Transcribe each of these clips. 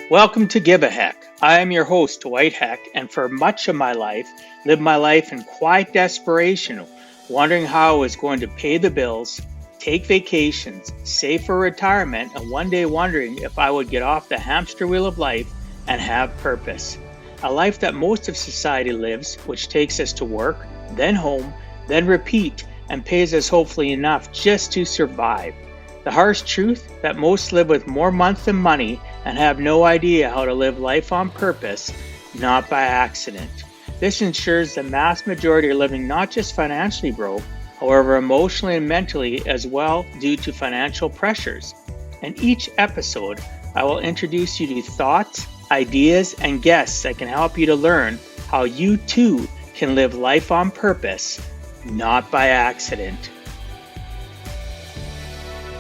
Welcome to Give a Heck. I am your host, Dwight Heck, and for much of my life, lived my life in quiet desperation, wondering how I was going to pay the bills, take vacations, save for retirement, and one day wondering if I would get off the hamster wheel of life and have purpose. A life that most of society lives, which takes us to work, then home, then repeat, and pays us hopefully enough just to survive. The harsh truth that most live with more month than money and have no idea how to live life on purpose, not by accident. This ensures the mass majority are living not just financially broke, however emotionally and mentally as well due to financial pressures. In each episode, I will introduce you to thoughts, ideas, and guests that can help you to learn how you too can live life on purpose, not by accident.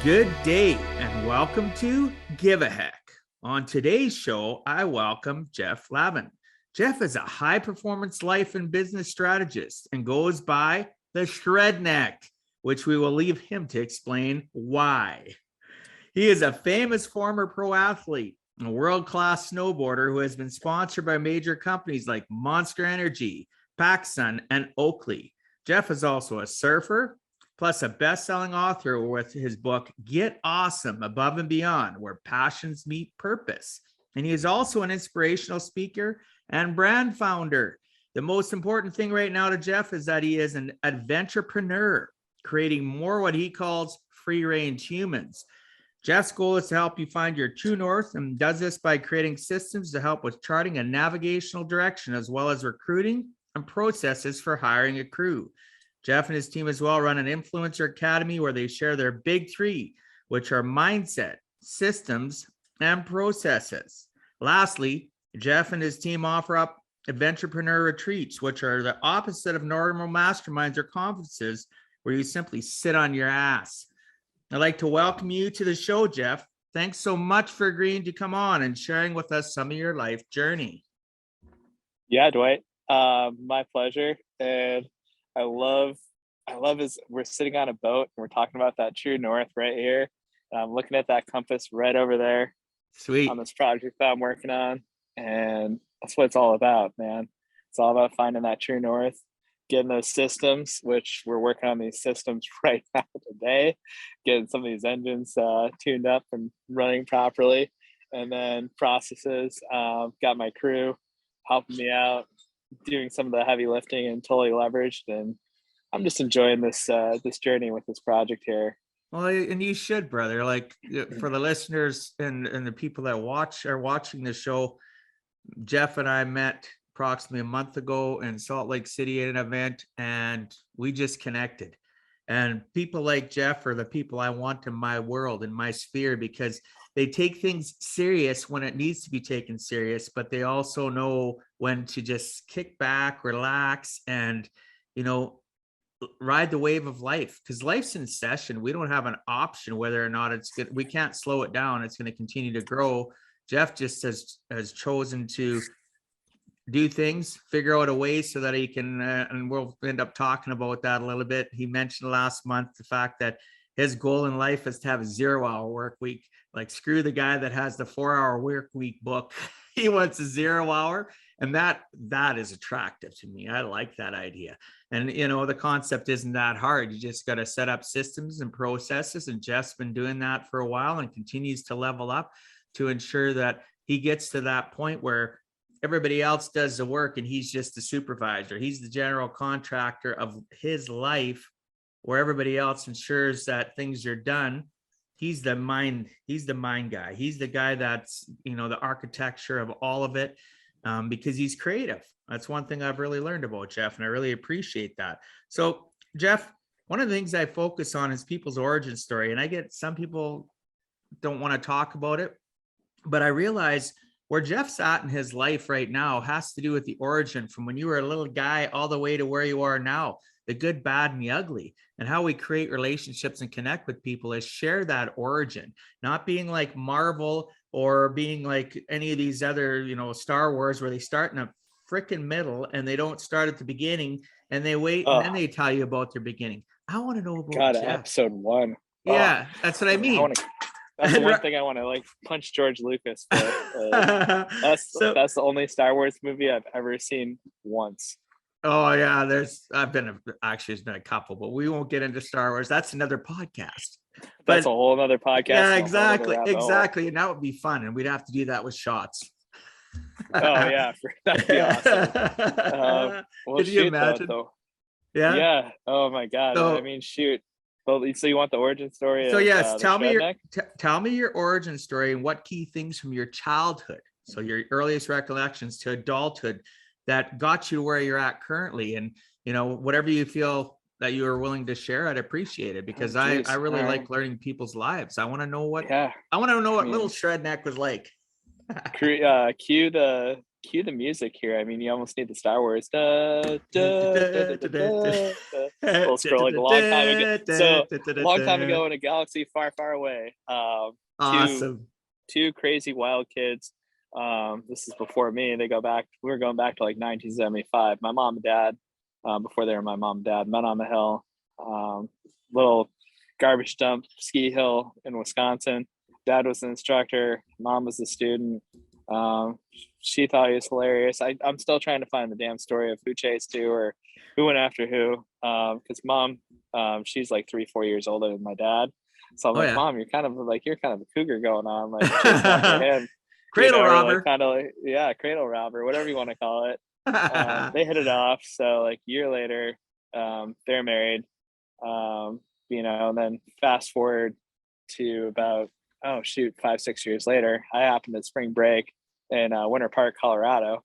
Good day and welcome to Give a Heck. On today's show, I welcome Jeff Lavin. Jeff is a high-performance life and business strategist and goes by the Shredneck, which we will leave him to explain why. He is a famous former pro athlete, a world-class snowboarder who has been sponsored by major companies like Monster Energy, PacSun, and Oakley. Jeff is also a surfer, plus a best-selling author with his book, Get Awesome, Above and Beyond, Where Passions Meet Purpose. And he is also an inspirational speaker and brand founder. The most important thing right now to Jeff is that he is an adventurepreneur, creating more what he calls free-range humans. Jeff's goal is to help you find your true north and does this by creating systems to help with charting a navigational direction, as well as recruiting and processes for hiring a crew. Jeff and his team as well run an influencer academy where they share their big three, which are mindset, systems, and processes. Lastly, Jeff and his team offer up Adventurepreneur retreats, which are the opposite of normal masterminds or conferences where you simply sit on your ass. I'd like to welcome you to the show, Jeff. Thanks so much for agreeing to come on and sharing with us some of your life journey. Yeah, Dwight, my pleasure. And I love is we're sitting on a boat and we're talking about that true north right here. I'm looking at that compass right over there. Sweet. On this project that I'm working on. And that's what it's all about, man. It's all about finding that true north, getting those systems, which we're working on these systems right now today, getting some of these engines tuned up and running properly. And then processes, got my crew helping me out, doing some of the heavy lifting and totally leveraged, and I'm just enjoying this this journey with this project here. Well, and you should, brother. Like for the listeners and the people that are watching the show, Jeff and I met approximately a month ago in Salt Lake City at an event, and we just connected. And people like Jeff are the people I want in my world, in my sphere, because they take things serious when it needs to be taken serious, but they also know when to just kick back, relax, and, ride the wave of life, because life's in session. We don't have an option whether or not it's good. We can't slow it down. It's going to continue to grow. Jeff just has chosen to do things, figure out a way so that he can, and we'll end up talking about that a little bit. He mentioned last month the fact that his goal in life is to have a 0-hour work week. Like, screw the guy that has the 4-hour work week book. He wants a 0-hour. And that is attractive to me. I like that idea. And, the concept isn't that hard. You just got to set up systems and processes. And Jeff's been doing that for a while and continues to level up to ensure that he gets to that point where everybody else does the work and he's just the supervisor. He's the general contractor of his life, where everybody else ensures that things are done. He's the mind guy. He's the guy that's, the architecture of all of it, because he's creative. That's one thing I've really learned about Jeff, and I really appreciate that. So, Jeff, one of the things I focus on is people's origin story, and I get some people don't want to talk about it, but I realize where Jeff's at in his life right now has to do with the origin from when you were a little guy all the way to where you are now. The good, bad, and the ugly, and how we create relationships and connect with people is share that origin, not being like Marvel or being like any of these other, Star Wars, where they start in a freaking middle and they don't start at the beginning and they wait and then they tell you about their beginning. I want to know about Jeff. Episode 1. Yeah, that's what I mean. That's the one thing I want to like punch George Lucas for. That's the only Star Wars movie I've ever seen once. Oh yeah, there's been a couple, but we won't get into Star Wars. That's another podcast. That's a whole other podcast. Yeah, exactly. And that would be fun. And we'd have to do that with shots. Oh yeah, that'd be awesome. Could you imagine? Though. Yeah. Yeah. Oh my God. I mean, shoot. Well, so you want the origin story? So yes, tell me your origin story and what key things from your childhood, so your earliest recollections to adulthood, that got you where you're at currently. And whatever you feel that you are willing to share, I'd appreciate it, because I really like learning people's lives. I want to know what little Shredneck was like. Cue the music here. I mean, you almost need the Star Wars. We'll scroll like a long time ago. So a long time ago in a galaxy far, far away. Awesome. Two crazy wild kids. This is before me. We were going back to like 1975. My mom and dad, before they were my mom and dad, met on the hill. Little garbage dump ski hill in Wisconsin. Dad was an instructor. Mom was a student. She thought he was hilarious. I'm still trying to find the damn story of who chased who or who went after who. Because mom, she's like 3-4 years older than my dad. So I'm Mom, you're kind of a cougar going on, like chasing after him. Cradle robber. Like, cradle robber, whatever you want to call it. They hit it off. So like a year later, they're married. And then fast forward to about 5-6 years later, I happened at spring break in Winter Park, Colorado.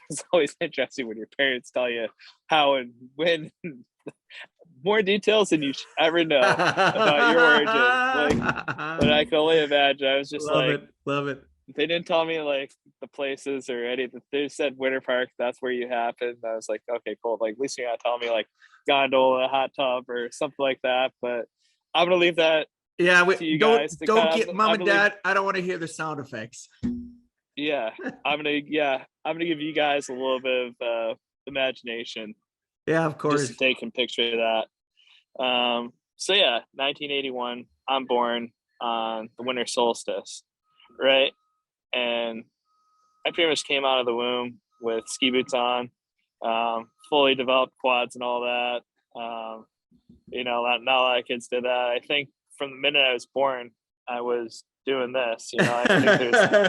It's always interesting when your parents tell you how and when, more details than you ever know about your origin. But I can only imagine. I was just love it. They didn't tell me like the places or anything. They said Winter Park, that's where you happened. I was like, okay, cool. Like at least you're not telling me like gondola, hot tub, or something like that. But I'm gonna leave that. Yeah, don't get mom and dad. I don't want to hear the sound effects. Yeah, I'm gonna give you guys a little bit of imagination. Yeah, of course. Just to take a picture of that. 1981. I'm born on the winter solstice, right? And I pretty much came out of the womb with ski boots on, fully developed quads and all that. Not a lot of kids did that. I think from the minute I was born, I was doing this. I think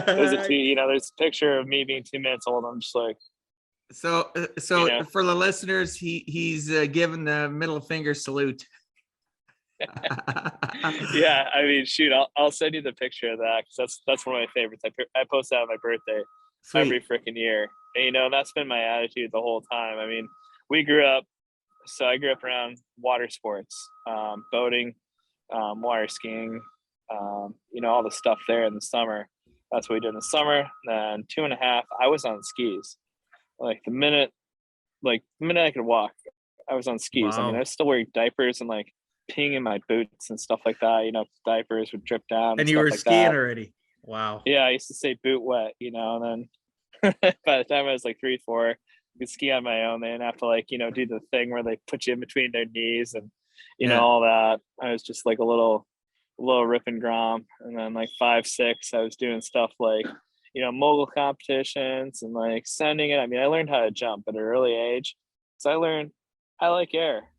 there's a picture of me being 2 minutes old. I'm just like. So for the listeners, he's giving the middle finger salute. Yeah, I mean, shoot, I'll send you the picture of that, because that's one of my favorites. I post that on my birthday. Sweet. Every freaking year, and that's been my attitude the whole time. I mean, I grew up around water sports, boating, water skiing, all the stuff there in the summer. That's what we did in the summer. And 2.5, I was on skis. Like the minute I could walk, I was on skis. Wow. I mean, I was still wearing diapers and like peeing in my boots and stuff like that. Diapers would drip down. And you were skiing already. Wow. Yeah, I used to say boot wet, and then by the time I was like 3-4, I could ski on my own. They didn't have to do the thing where they put you in between their knees and all that. I was just like a little rip and grom. And then like 5-6, I was doing stuff like mogul competitions and like sending it. I mean, I learned how to jump at an early age, so I like air,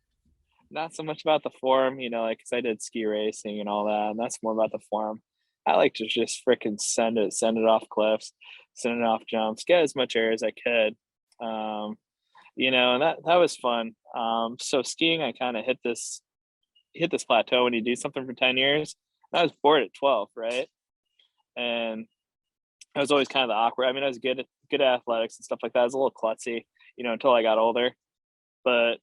not so much about the form, because I did ski racing and all that, and that's more about the form. I like to just freaking send it off cliffs, send it off jumps, get as much air as I could. And that was fun. So skiing, I kind of hit this plateau when you do something for 10 years. I was bored at 12, right? And I was always kind of the awkward. I mean, I was good at athletics and stuff like that. I was a little klutzy, until I got older. But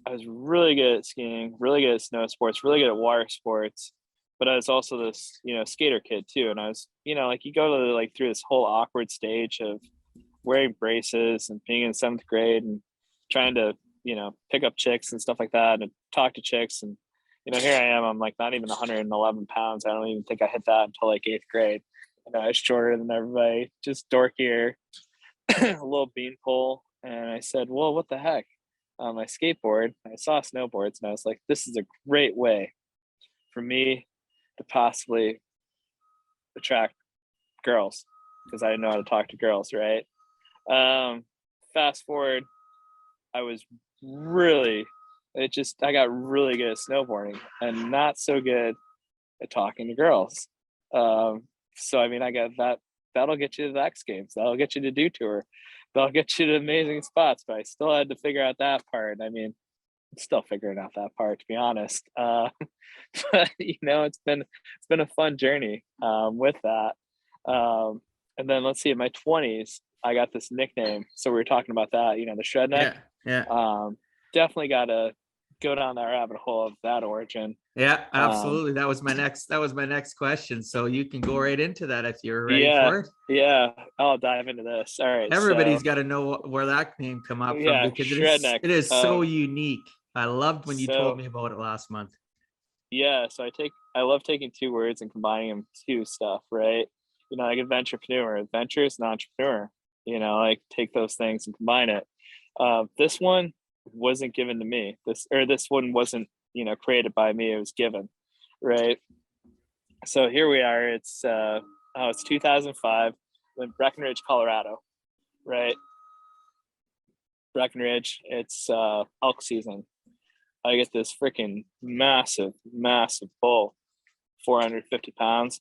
I was really good at skiing, really good at snow sports, really good at water sports. But I was also this, skater kid too. And I was, you go to through this whole awkward stage of wearing braces and being in 7th grade and trying to, pick up chicks and stuff like that and talk to chicks. And, here I am, I'm like not even 111 pounds. I don't even think I hit that until like 8th grade. I was shorter than everybody, just dorkier, a little beanpole. And I said, well, what the heck? On my skateboard, I saw snowboards and I was like, this is a great way for me to possibly attract girls because I didn't know how to talk to girls, right? Fast forward, I got really good at snowboarding and not so good at talking to girls. So I mean, I got that'll get you to the X Games, that'll get you to Do Tour, that'll get you to amazing spots, but I still had to figure out that part. I mean, I'm still figuring out that part, to be honest. But it's been a fun journey with that. And then let's see, in my 20s, I got this nickname. So we were talking about that, the Shredneck. Yeah. Definitely got to go down that rabbit hole of that origin. Yeah, absolutely. That was my next question. So you can go right into that if you're ready for it. Yeah, I'll dive into this. All right. Everybody's got to know where that name come up from, because Shredneck. it is so unique. I loved when you told me about it last month. Yeah, so I love taking two words and combining them to stuff, right? Like adventurepreneur, adventure is an entrepreneur. Like take those things and combine it. This one wasn't given to me. This one wasn't, created by me. It was given, right? So here we are. It's 2005 in Breckenridge, Colorado, right? Breckenridge. It's elk season. I get this freaking massive bull, 450 pounds,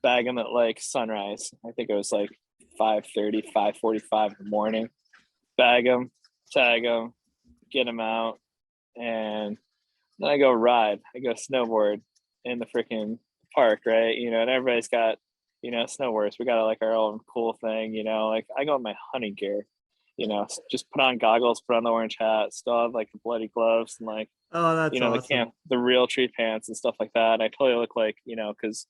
bag him at like sunrise. I think it was like 5:30, 5:45 in the morning. Bag him, tag him, get him out, and then I go ride. I go snowboard in the freaking park, right? And everybody's got, snowboards. We got like our own cool thing, like I go in my hunting gear, just put on goggles, put on the orange hat, still have like the bloody gloves and like, that's awesome. the real tree pants and stuff like that. And I totally look like, because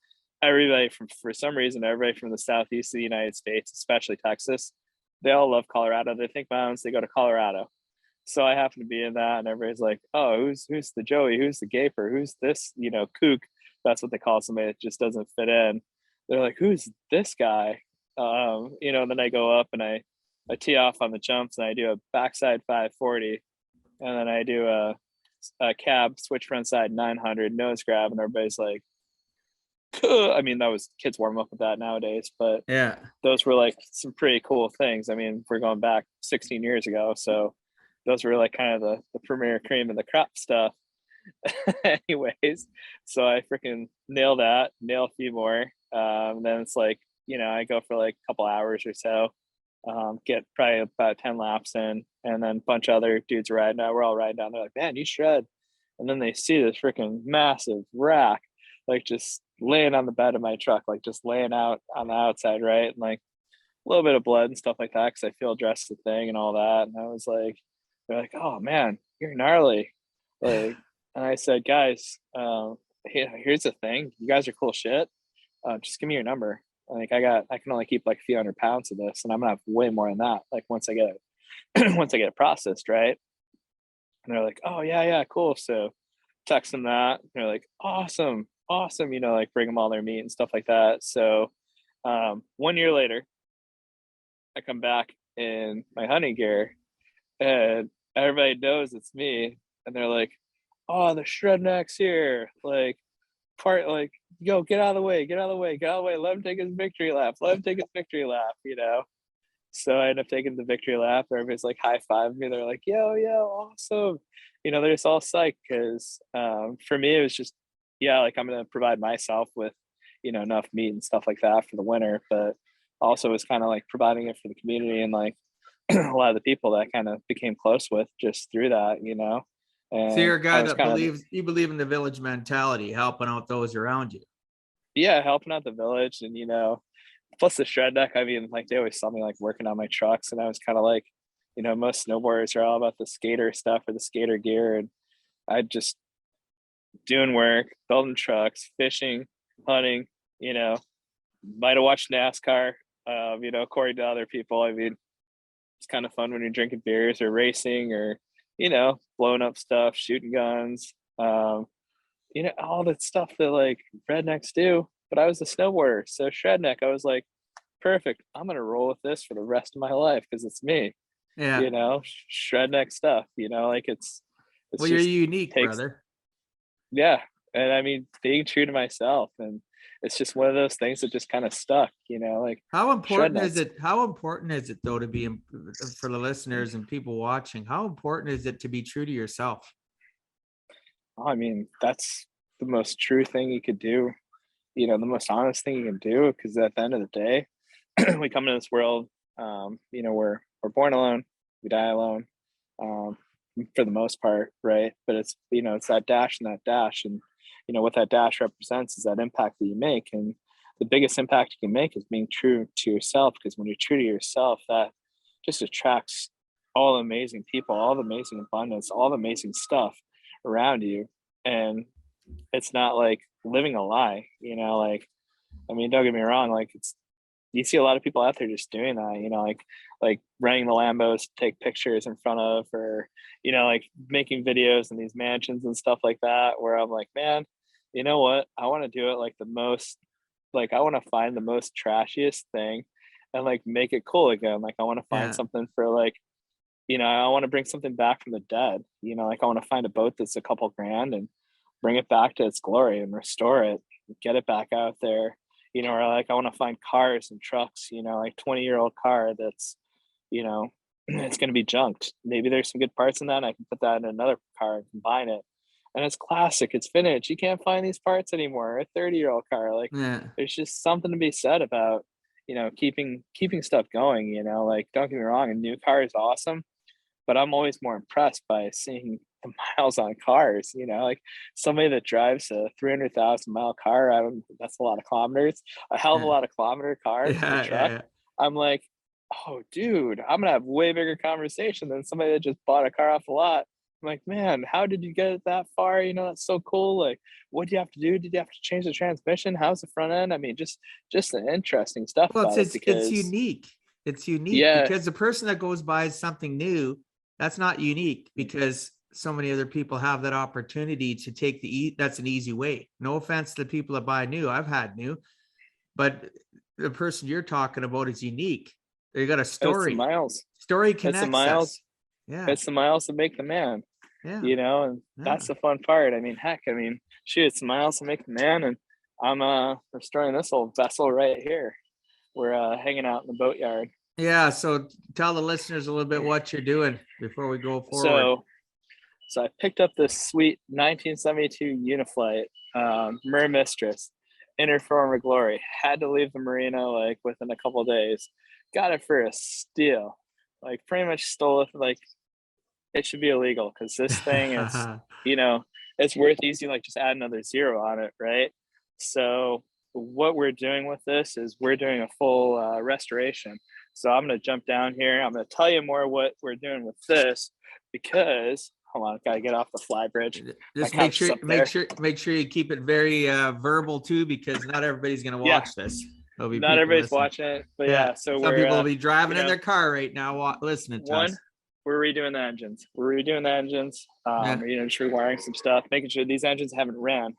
for some reason, everybody from the southeast of the United States, especially Texas, they all love Colorado. They think mountains, they go to Colorado. So I happen to be in that, and everybody's like, "Oh, who's the Joey? Who's the Gaper? Who's this? Kook?" That's what they call somebody that just doesn't fit in. They're like, "Who's this guy?" Then I go up and I tee off on the jumps, and I do a backside 540, and then I do a cab switch frontside 900 nose grab, and everybody's like, I mean, that was kids warm up with that nowadays, but yeah, those were like some pretty cool things. I mean, we're going back 16 years ago, so those were like kind of the premier cream of the crop stuff. Anyways, so I freaking nail a few more. Then it's like, I go for like a couple hours or so, get probably about 10 laps in, and then a bunch of other dudes riding out. We're all riding down. They're like, "Man, you shred." And then they see this freaking massive rack, like just laying on the bed of my truck, like just laying out on the outside, right? And like a little bit of blood and stuff like that, because I feel dressed the thing and all that. And I was like, they're like, "Oh man, you're gnarly." Like, and I said, "Guys, here's the thing. You guys are cool shit. Just give me your number. Like I can only keep like a few hundred pounds of this, and I'm gonna have way more than that. Like once I get it, once I get it processed, right?" And they're like, "Oh yeah, cool." So text them that. And they're like, awesome, like bring them all their meat and stuff like that. So 1 year later, I come back in my hunting gear, and everybody knows it's me, and they're like, "Oh, the Shredneck's here!" Like, yo, get out of the way, let him take his victory lap, So I end up taking the victory lap. Everybody's like high five me. They're like, yo, awesome. They're just all psyched because for me, it was just, like I'm going to provide myself with, enough meat and stuff like that for the winter. But also was kind of like providing it for the community and like a lot of the people that I kind of became close with just through that, And so you're a guy that you believe in the village mentality, helping out those around you. Yeah, helping out the village, and plus the Shredneck. I mean, like they always saw me like working on my trucks, and I was kind of like, most snowboarders are all about the skater stuff or the skater gear, and I just doing work, building trucks, fishing, hunting. Might have watched NASCAR. According to other people, I mean, it's kind of fun when you're drinking beers or racing or blowing up stuff, shooting guns. All that stuff that like rednecks do. But I was a snowboarder, so Shredneck, I was like, perfect. I'm gonna roll with this for the rest of my life because it's me. Yeah. Shredneck stuff. Like it's well, you're unique, brother. Yeah, and I mean, being true to myself, and it's just one of those things that just kind of stuck, like How important shred is it? How important is it though to be for the listeners and people watching? How important is it to be true to yourself? I mean, that's the most true thing you could do, the most honest thing you can do, because at the end of the day, we come into this world, we're born alone, we die alone, um, for the most part, right? But it's that dash and that dash, and what that dash represents is that impact that you make, and the biggest impact you can make is being true to yourself. Because when you're true to yourself, that just attracts all the amazing people, all the amazing abundance, all the amazing stuff around you, and it's not like living a lie, like, I mean, don't get me wrong, like you see a lot of people out there just doing that, like renting the Lambos to take pictures in front of, or, like making videos in these mansions and stuff like that, where I'm like, man, you know what? I want to do it like I want to find the most trashiest thing and like make it cool again. Like I want to find Yeah. something for like, I want to bring something back from the dead, like I want to find a boat that's a couple grand and bring it back to its glory and restore it, get it back out there, or like I want to find cars and trucks, like 20-year-old car that's, it's going to be junked. Maybe there's some good parts in that, and I can put that in another car and combine it. And it's classic, it's vintage. You can't find these parts anymore. A 30-year-old car, like Yeah. there's just something to be said about, keeping stuff going, like don't get me wrong, a new car is awesome, but I'm always more impressed by seeing the miles on cars, like somebody that drives a 300,000-mile car. That's a lot of kilometers, a hell of a Yeah. lot of kilometer car, the Yeah. truck. Yeah. I'm like, oh, dude, I'm going to have way bigger conversation than somebody that just bought a car off the lot. I'm like, man, how did you get it that far? That's so cool. Like, what do you have to do? Did you have to change the transmission? How's the front end? I mean, just the interesting stuff Well, about it, it's because unique. It's unique yeah, because the person that goes buys something new, that's not unique, because so many other people have that opportunity to take that's an easy way. No offense to the people that buy new. I've had new, but the person you're talking about is unique. They got a it's the story. miles. Story It's the connects miles. us. Yeah. It's the miles that make the man. Yeah. And Yeah. that's the fun part. I mean, heck, shoot, it's miles to make the man, and I'm restoring this old vessel right here. We're hanging out in the boatyard. Yeah. So tell the listeners a little bit what you're doing before we go forward. So I picked up this sweet 1972 Uniflight, Mer Mistress, inner form of glory. Had to leave the marina like within a couple of days. Got it for a steal. Like pretty much stole it. Like it should be illegal, because this thing is, it's worth easy. Like just add another zero on it, right? So what we're doing with this is we're doing a full restoration. So I'm going to jump down here. I'm going to tell you more what we're doing with this, because hold on, gotta get off the fly bridge. Just make sure you keep it very verbal too, because not everybody's going to watch this. There'll be not everybody's listening. watching it, but yeah. So some people will be driving in their car right now listening to us. We're redoing the engines. We're just rewiring some stuff, making sure these engines haven't ran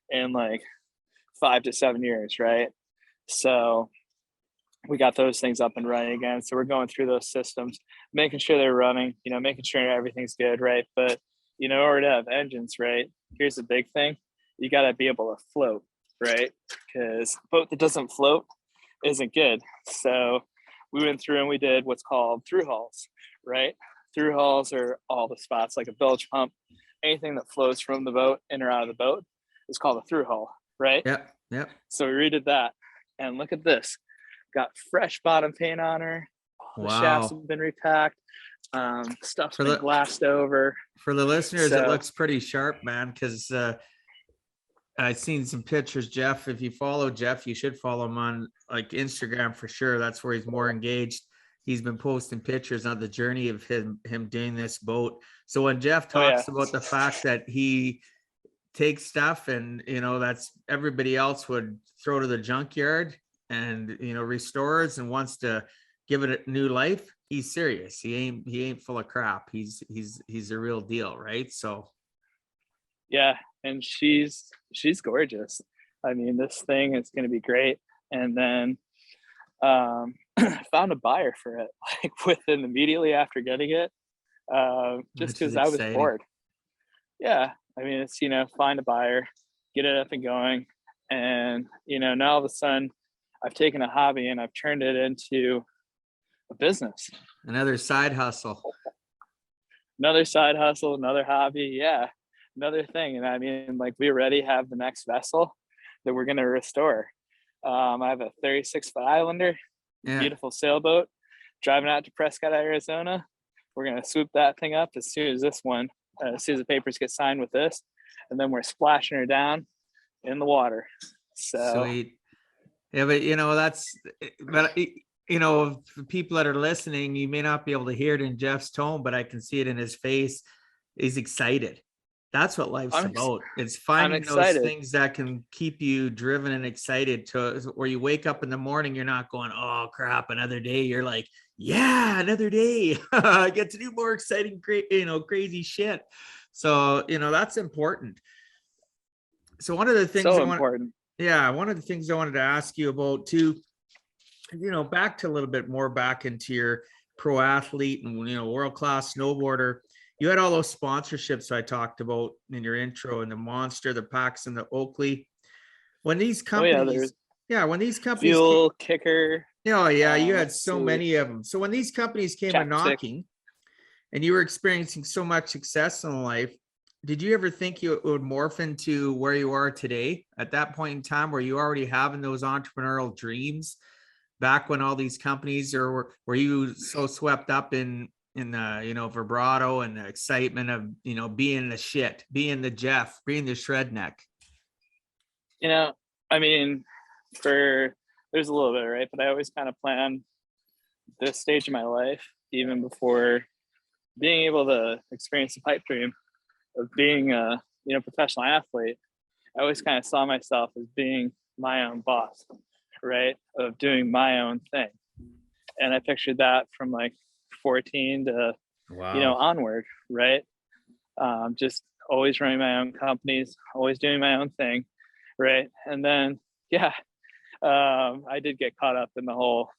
in like 5 to 7 years, right? So we got those things up and running again. So we're going through those systems, making sure they're running, making sure everything's good, right? But in order to have engines, right, here's the big thing. You got to be able to float, right? Because a boat that doesn't float isn't good. So we went through and we did what's called through hulls, right? Through hulls are all the spots, like a bilge pump, anything that flows from the boat in or out of the boat is called a through hull, right? Yep. So we redid that, and look at this. Got fresh bottom paint on her. All the shafts have been repacked. Stuff's been glassed over. For the listeners, it looks pretty sharp, man, because I've seen some pictures. Jeff, if you follow Jeff, you should follow him on like Instagram for sure. That's where he's more engaged. He's been posting pictures on the journey of him doing this boat. So when Jeff talks about the fact that he takes stuff and that's everybody else would throw to the junkyard and restores and wants to give it a new life, he's serious. He ain't full of crap. He's a real deal, right? So yeah, and she's gorgeous. I mean, this thing is going to be great. And then found a buyer for it like immediately after getting it, just because I was bored. Yeah, I mean, it's find a buyer, get it up and going, And, now all of a sudden I've taken a hobby and I've turned it into a business. Another side hustle. Another side hustle, another hobby. Yeah. Another thing. And I mean, like, we already have the next vessel that we're going to restore. I have a 36-foot Islander, beautiful sailboat, driving out to Prescott, Arizona. We're going to swoop that thing up as soon as as soon as the papers get signed with this, and then we're splashing her down in the water. So sweet. Yeah, but for people that are listening, you may not be able to hear it in Jeff's tone, but I can see it in his face. He's excited. That's what life's about. It's finding those things that can keep you driven and excited to where you wake up in the morning, you're not going, oh crap, another day. You're like, yeah, another day. I get to do more exciting, crazy shit. So, that's important. So one of the things one of the things I wanted to ask you about too, back into your pro athlete and, world-class snowboarder. You had all those sponsorships I talked about in your intro, and the Monster, the Paxton, the Oakley. When these companies, when these companies, Fuel, Kicker. Oh yeah, you had so many of them. So when these companies came a knocking, and you were experiencing so much success in life, did you ever think it would morph into where you are today? At that point in time, were you already having those entrepreneurial dreams back when all these companies, or were you so swept up in vibrato and the excitement of, being the shit, being the Jeff, being the Shredneck? I mean, there's a little bit, right? But I always kind of planned this stage of my life, even before being able to experience the pipe dream of being a, professional athlete. I always kind of saw myself as being my own boss, right? Of doing my own thing. And I pictured that from like 14 to, onward, right? Just always running my own companies, always doing my own thing, right? And then, I did get caught up in the whole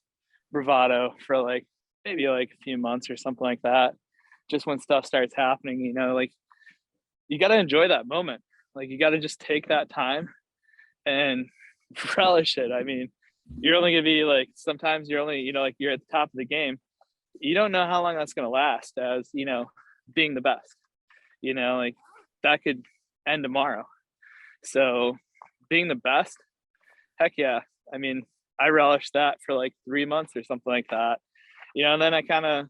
bravado for maybe a few months or something like that. Just when stuff starts happening, you got to enjoy that moment. You got to just take that time and relish it. I mean, you're only going to be sometimes you're only, you're at the top of the game. You don't know how long that's going to last as, being the best, that could end tomorrow. So being the best, heck yeah. I mean, I relished that for 3 months or something like that, and then I kind of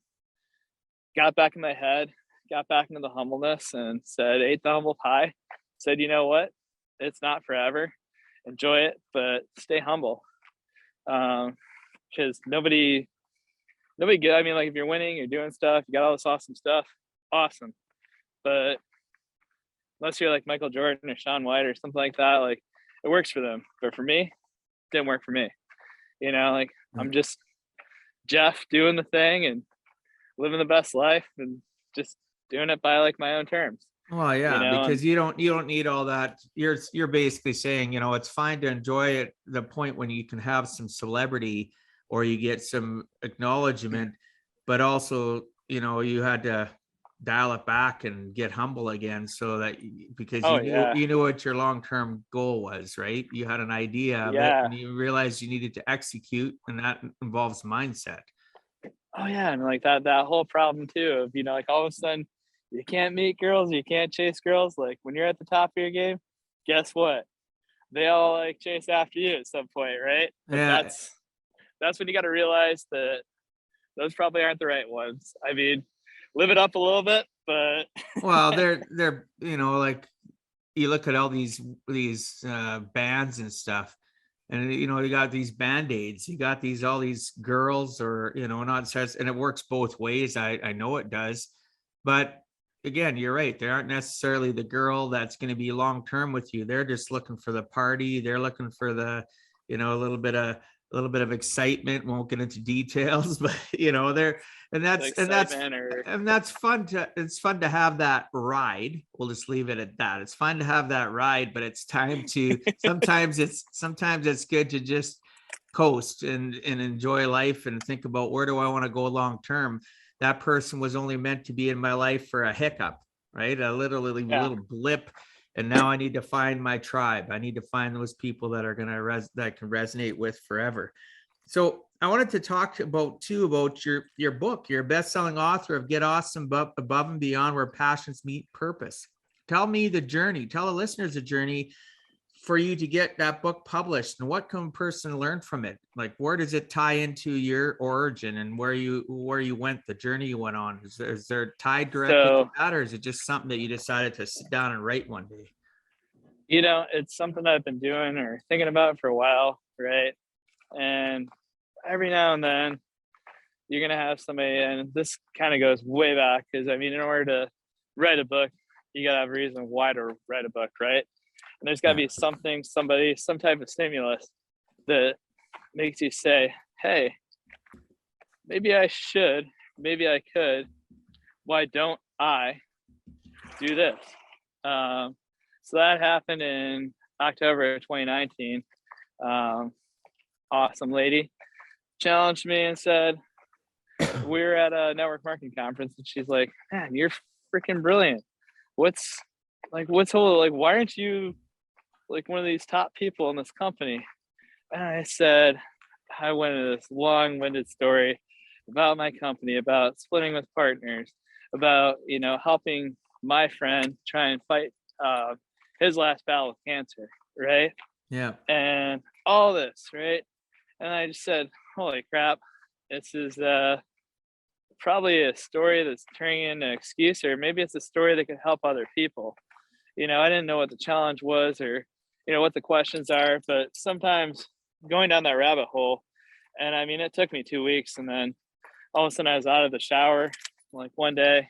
got back in my head, got back into the humbleness and ate the humble pie, said, you know what, it's not forever. Enjoy it, but stay humble. Because nobody good. I mean, if you're winning, you're doing stuff, you got all this awesome stuff, awesome. But unless you're like Michael Jordan or Shaun White or something like that, it works for them. But for me, it didn't work for me. I'm just Jeff doing the thing and living the best life and just doing it by my own terms. Well, yeah, because you don't need all that. You're basically saying, it's fine to enjoy it, the point when you can have some celebrity or you get some acknowledgement, but also, you had to dial it back and get humble again, so that because you knew what your long-term goal was, right? You had an idea of it and you realized you needed to execute, and that involves mindset. Oh yeah, and that whole problem too of all of a sudden you can't meet girls, you can't chase girls. When you're at the top of your game, guess what? They all chase after you at some point, right? Yeah. That's when you got to realize that those probably aren't the right ones. I mean, live it up a little bit, but well, they're you look at all these bands and stuff, and you got these band-aids, you got all these girls, or not such, and it works both ways. I know it does, but again, you're right, they aren't necessarily the girl that's going to be long term with you. They're just looking for the party, they're looking for the a little bit of excitement. Won't get into details, but that's fun it's fun to have that ride. We'll just leave it at that. It's fun to have that ride, but it's time to sometimes it's good to just coast and enjoy life and think about, where do I want to go long term? That person was only meant to be in my life for a hiccup, right? A little blip And now I need to find my tribe. I need to find those people that are going to that can resonate with forever. So I wanted to talk about your book. You're a best-selling author of Get Awesome Above and Beyond, Where Passions Meet Purpose. Tell me the journey. Tell the listeners the journey for you to get that book published, and what can a person learn from it? Like, where does it tie into your origin and where you went, the journey you went on? Is there tied directly to that, or is it just something that you decided to sit down and write one day? It's something I've been doing or thinking about for a while, right? And every now and then you're going to have somebody, and this kind of goes way back, because I mean, in order to write a book, you got to have a reason why to write a book, right? And there's got to be something, somebody, some type of stimulus that makes you say, hey, maybe I should, maybe I could, why don't I do this? So that happened in October of 2019. Awesome lady challenged me and said, we were at a network marketing conference, and she's like, man, you're freaking brilliant. Why aren't you like one of these top people in this company? And I said, I went into this long-winded story about my company, about splitting with partners, about, helping my friend try and fight his last battle with cancer, right? Yeah. And all this, right? And I just said, holy crap, this is probably a story that's turning into an excuse, or maybe it's a story that could help other people. I didn't know what the challenge was, or what the questions are, but sometimes going down that rabbit hole, and I mean, it took me 2 weeks, and then all of a sudden I was out of the shower, like one day,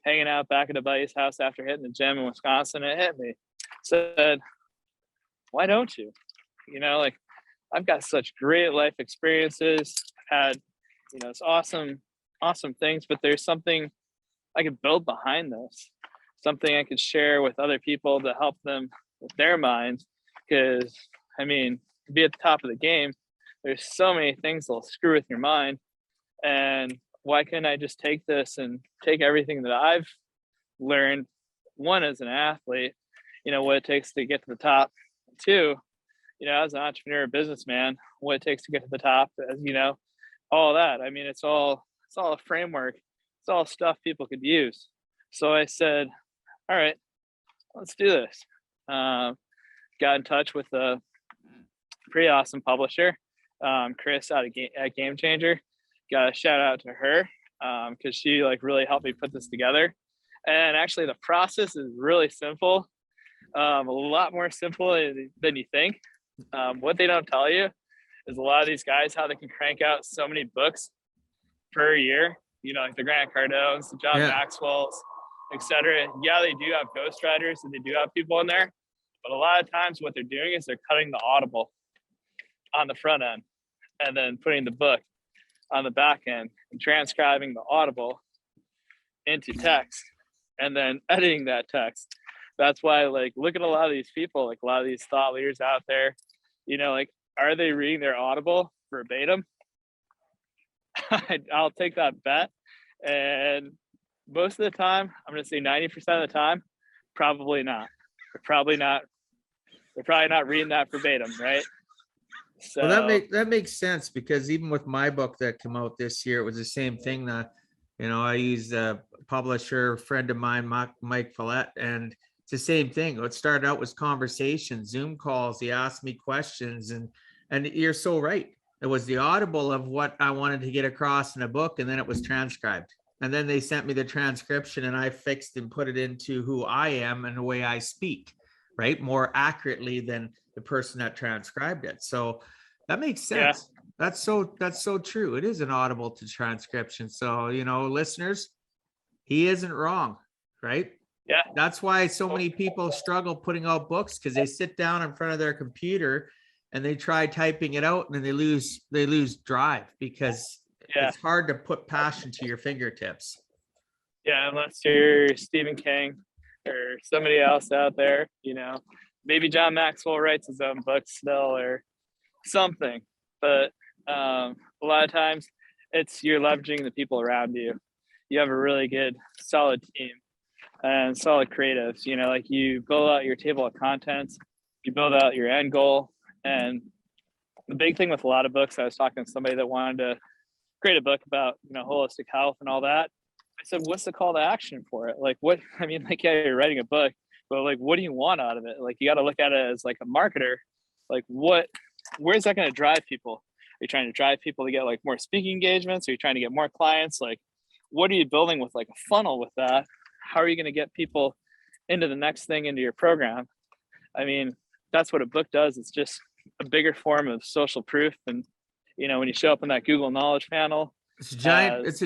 hanging out back at a buddy's house after hitting the gym in Wisconsin. It hit me. Said, why don't you? I've got such great life experiences. I've had, it's awesome things, but there's something I could build behind this, something I could share with other people to help them with their minds. Because, I mean, to be at the top of the game, there's so many things that'll screw with your mind. And why couldn't I just take this and take everything that I've learned, one, as an athlete, what it takes to get to the top, two, as an entrepreneur, businessman, what it takes to get to the top, as all that. I mean, it's all a framework. It's all stuff people could use. So I said, all right, let's do this. Got in touch with a pretty awesome publisher, Chris at Game Changer. Got a shout out to her because she really helped me put this together. And actually, the process is really simple, a lot more simple than you think. What they don't tell you is a lot of these guys, how they can crank out so many books per year, like the Grant Cardones, the John Maxwell's, etc. Yeah, they do have ghostwriters and they do have people in there, but a lot of times what they're doing is they're cutting the Audible on the front end and then putting the book on the back end and transcribing the Audible into text and then editing that text. That's why, look at a lot of these people, a lot of these thought leaders out there, are they reading their Audible verbatim? I'll take that bet. And most of the time, I'm going to say 90% of the time, probably not. They're probably not reading that verbatim, right? So well, that makes sense, because even with my book that came out this year, it was the same thing. That I used a publisher, friend of mine, Mike Follett, and it's the same thing. It started out with conversations, Zoom calls. He asked me questions, and you're so right. It was the Audible of what I wanted to get across in a book, and then it was transcribed. And then they sent me the transcription, and I fixed and put it into who I am and the way I speak, right? More accurately than the person that transcribed it. So that makes sense. Yeah. That's so true. It is an Audible to transcription. So, listeners, he isn't wrong, right? Yeah. That's why so many people struggle putting out books, because they sit down in front of their computer and they try typing it out, and then they lose drive, because it's hard to put passion to your fingertips. Yeah, unless you're Stephen King or somebody else out there, maybe John Maxwell writes his own book still or something. But a lot of times you're leveraging the people around you. You have a really good, solid team and solid creatives. You know, like you build out your table of contents, you build out your end goal. And the big thing with a lot of books, I was talking to somebody that wanted to create a book about, you know, holistic health and all that. I said, what's the call to action for it? Like, what, I mean, like, yeah, you're writing a book, but like, what do you want out of it? Like, you got to look at it as like a marketer. Like, where's that going to drive people? Are you trying to drive people to get like more speaking engagements? Are you trying to get more clients? Like, what are you building with like a funnel with that? How are you going to get people into the next thing into your program? I mean, that's what a book does. It's just a bigger form of social proof. And, you know, when you show up in that Google Knowledge panel, It's a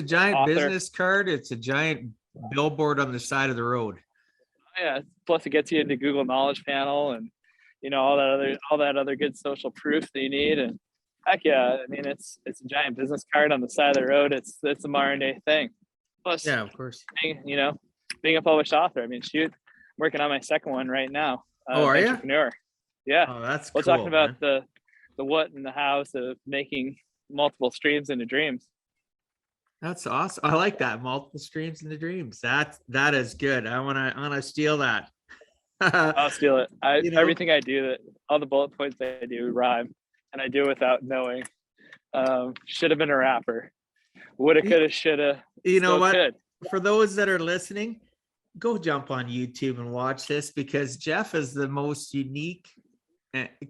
giant author, business card. It's a giant billboard on the side of the road. yeah. Plus it gets you into Google Knowledge panel and, you know, all that other good social proof that you need. And heck yeah, I mean, it's a giant business card on the side of the road. It's a modern day thing. Plus, Yeah, of course. being a published author. I mean, shoot, I'm working on my second one right now. Oh, are you? Adventurepreneur. Yeah. Oh, that's We're cool, talking about man. the what and the hows of making multiple streams into dreams. That's awesome. I like that. Multiple streams into dreams. That is good. I wanna steal that. I'll steal it. You know? Everything I do, all the bullet points I do rhyme, and I do it without knowing. Should have been a rapper. Woulda, coulda, shoulda. You know what? Could. For those that are listening, go jump on YouTube and watch this, because Jeff is the most unique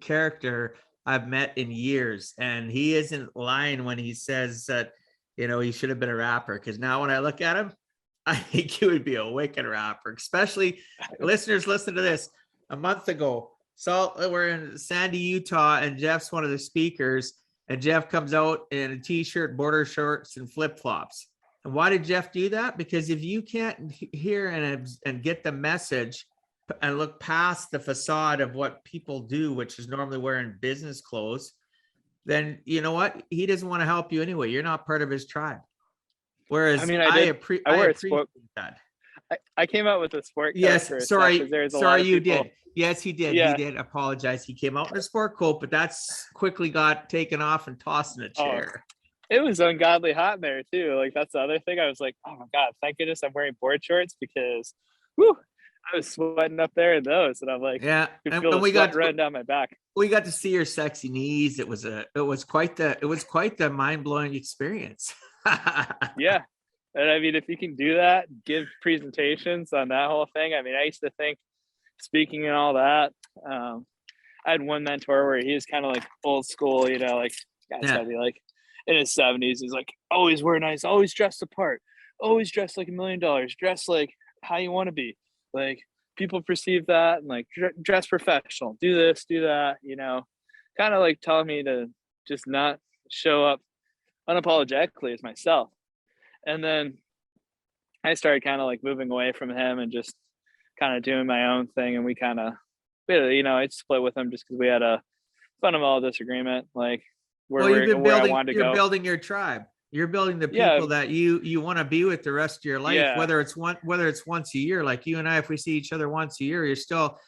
character I've met in years, and he isn't lying when he says that, you know, he should have been a rapper. Because now when I look at him, I think he would be a wicked rapper. Especially listeners, listen to this. A month ago, so we're in Sandy, Utah, and Jeff's one of the speakers, and Jeff comes out in a t-shirt, border shorts, and flip-flops. And why did Jeff do that? Because if you can't hear and get the message and look past the facade of what people do, which is normally wearing business clothes, then you know what? He doesn't want to help you anyway. You're not part of his tribe. Whereas I mean, I appreciate that. I came out with a sport coat. Yes, sorry, you did. Yes, he did. Yeah. He did apologize. He came out in a sport coat, but that's quickly got taken off and tossed in a chair. It was ungodly hot in there too. Like, that's the other thing. I was like, oh my God, thank goodness I'm wearing board shorts, because I was sweating up there in those. And I'm like, yeah, and we got running down my back. We got to see your sexy knees. It was quite the mind-blowing experience. Yeah. And I mean, if you can do that, give presentations on that whole thing. I mean, I used to think speaking and all that. I had one mentor where he was kind of like old school, you know, like guy's gotta be like in his 70s. He's like, always wear nice, always dress the part, always dress like $1 million, dress like how you want to be. Like, people perceive that, and like dress professional, do this, do that, you know, kind of like telling me to just not show up unapologetically as myself. And then I started kind of like moving away from him and just kind of doing my own thing. And we kind of, you know, I split with him just because we had a fundamental disagreement. Like, you're building your tribe. You're building the people that you want to be with the rest of your life, whether it's once a year, like you and I. If we see each other once a year, you're still,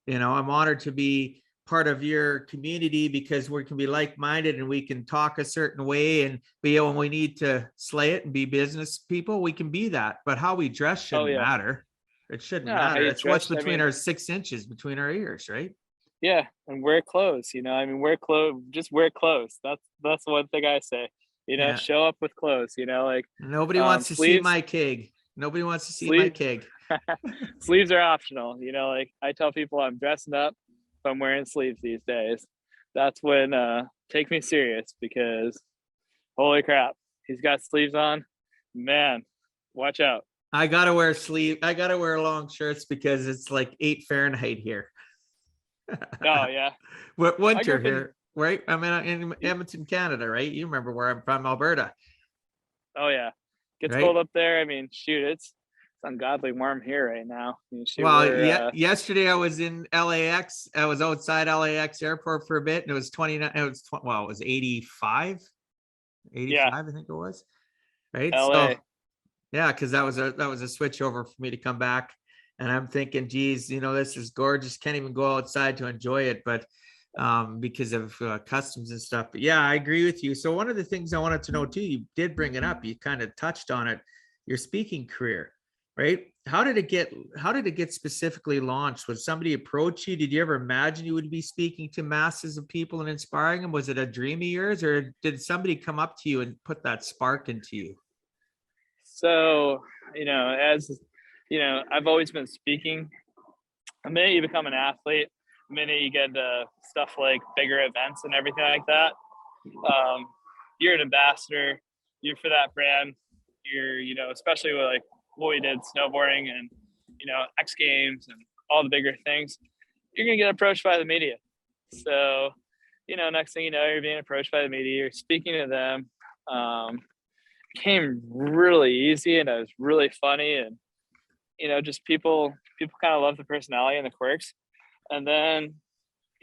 you know, I'm honored to be part of your community, because we can be like-minded and we can talk a certain way, and when we need to slay it and be business people, we can be that. But how we dress shouldn't matter. It shouldn't matter. It's what's between our 6 inches between our ears, right? Yeah, and wear clothes. You know, I mean, wear clothes. Just wear clothes. That's one thing I say. You know, show up with clothes. You know, like nobody wants to see my keg. Nobody wants to see my keg. Sleeves are optional. You know, like I tell people, I'm dressing up. If I'm wearing sleeves these days, that's when take me serious, because holy crap, he's got sleeves on, man, watch out. I gotta wear long shirts because it's like 8 Fahrenheit here. Oh yeah. Winter here, right? I'm in Edmonton, Canada, right? You remember where I'm from, Alberta. Oh yeah, gets cold up there. I mean, shoot, it's ungodly warm here right now. Yesterday I was in LAX. I was outside LAX airport for a bit, and it was 29. It was 85. 85, I think it was. Right. LA. So yeah, because that was a switch over for me to come back. And I'm thinking, geez, you know, this is gorgeous. Can't even go outside to enjoy it, but because of customs and stuff. But yeah, I agree with you. So one of the things I wanted to know too, you did bring it up. You kind of touched on it. Your speaking career. Right. how did it get specifically launched? Was somebody approach you? Did you ever imagine you would be speaking to masses of people and inspiring them? Was it a dream of yours, or did somebody come up to you and put that spark into you? So, as I've always been speaking. The minute you become an athlete, the minute you get into stuff like bigger events and everything like that, you're an ambassador. You're for that brand. You're, especially with like what we did, snowboarding and, X Games and all the bigger things, you're going to get approached by the media. So, next thing you know, you're being approached by the media, you're speaking to them. It came really easy and it was really funny. And, just people kind of love the personality and the quirks. And then,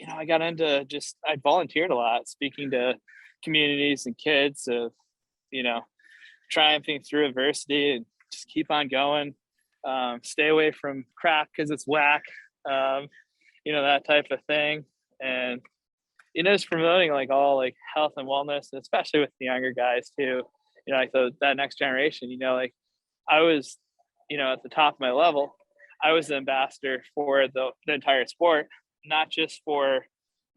I got into I volunteered a lot, speaking to communities and kids of, triumphing through adversity and just keep on going. Stay away from crack because it's whack, that type of thing. And, just promoting like all like health and wellness, especially with the younger guys too, like that next generation, like I was, at the top of my level, I was the ambassador for the entire sport, not just for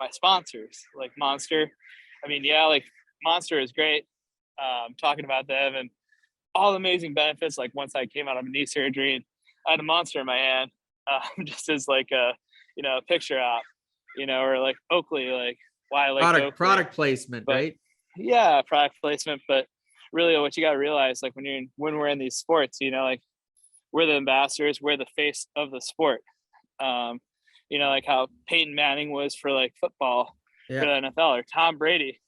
my sponsors like Monster. I mean, yeah, like Monster is great. Talking about them and all the amazing benefits. Like once I came out of knee surgery and I had a Monster in my hand, just as like a, picture op, or like Oakley, like why I like product placement, but, right? Yeah, product placement. But really what you got to realize, like when we're in these sports, like we're the ambassadors, we're the face of the sport. Like how Peyton Manning was for like football for the NFL, or Tom Brady.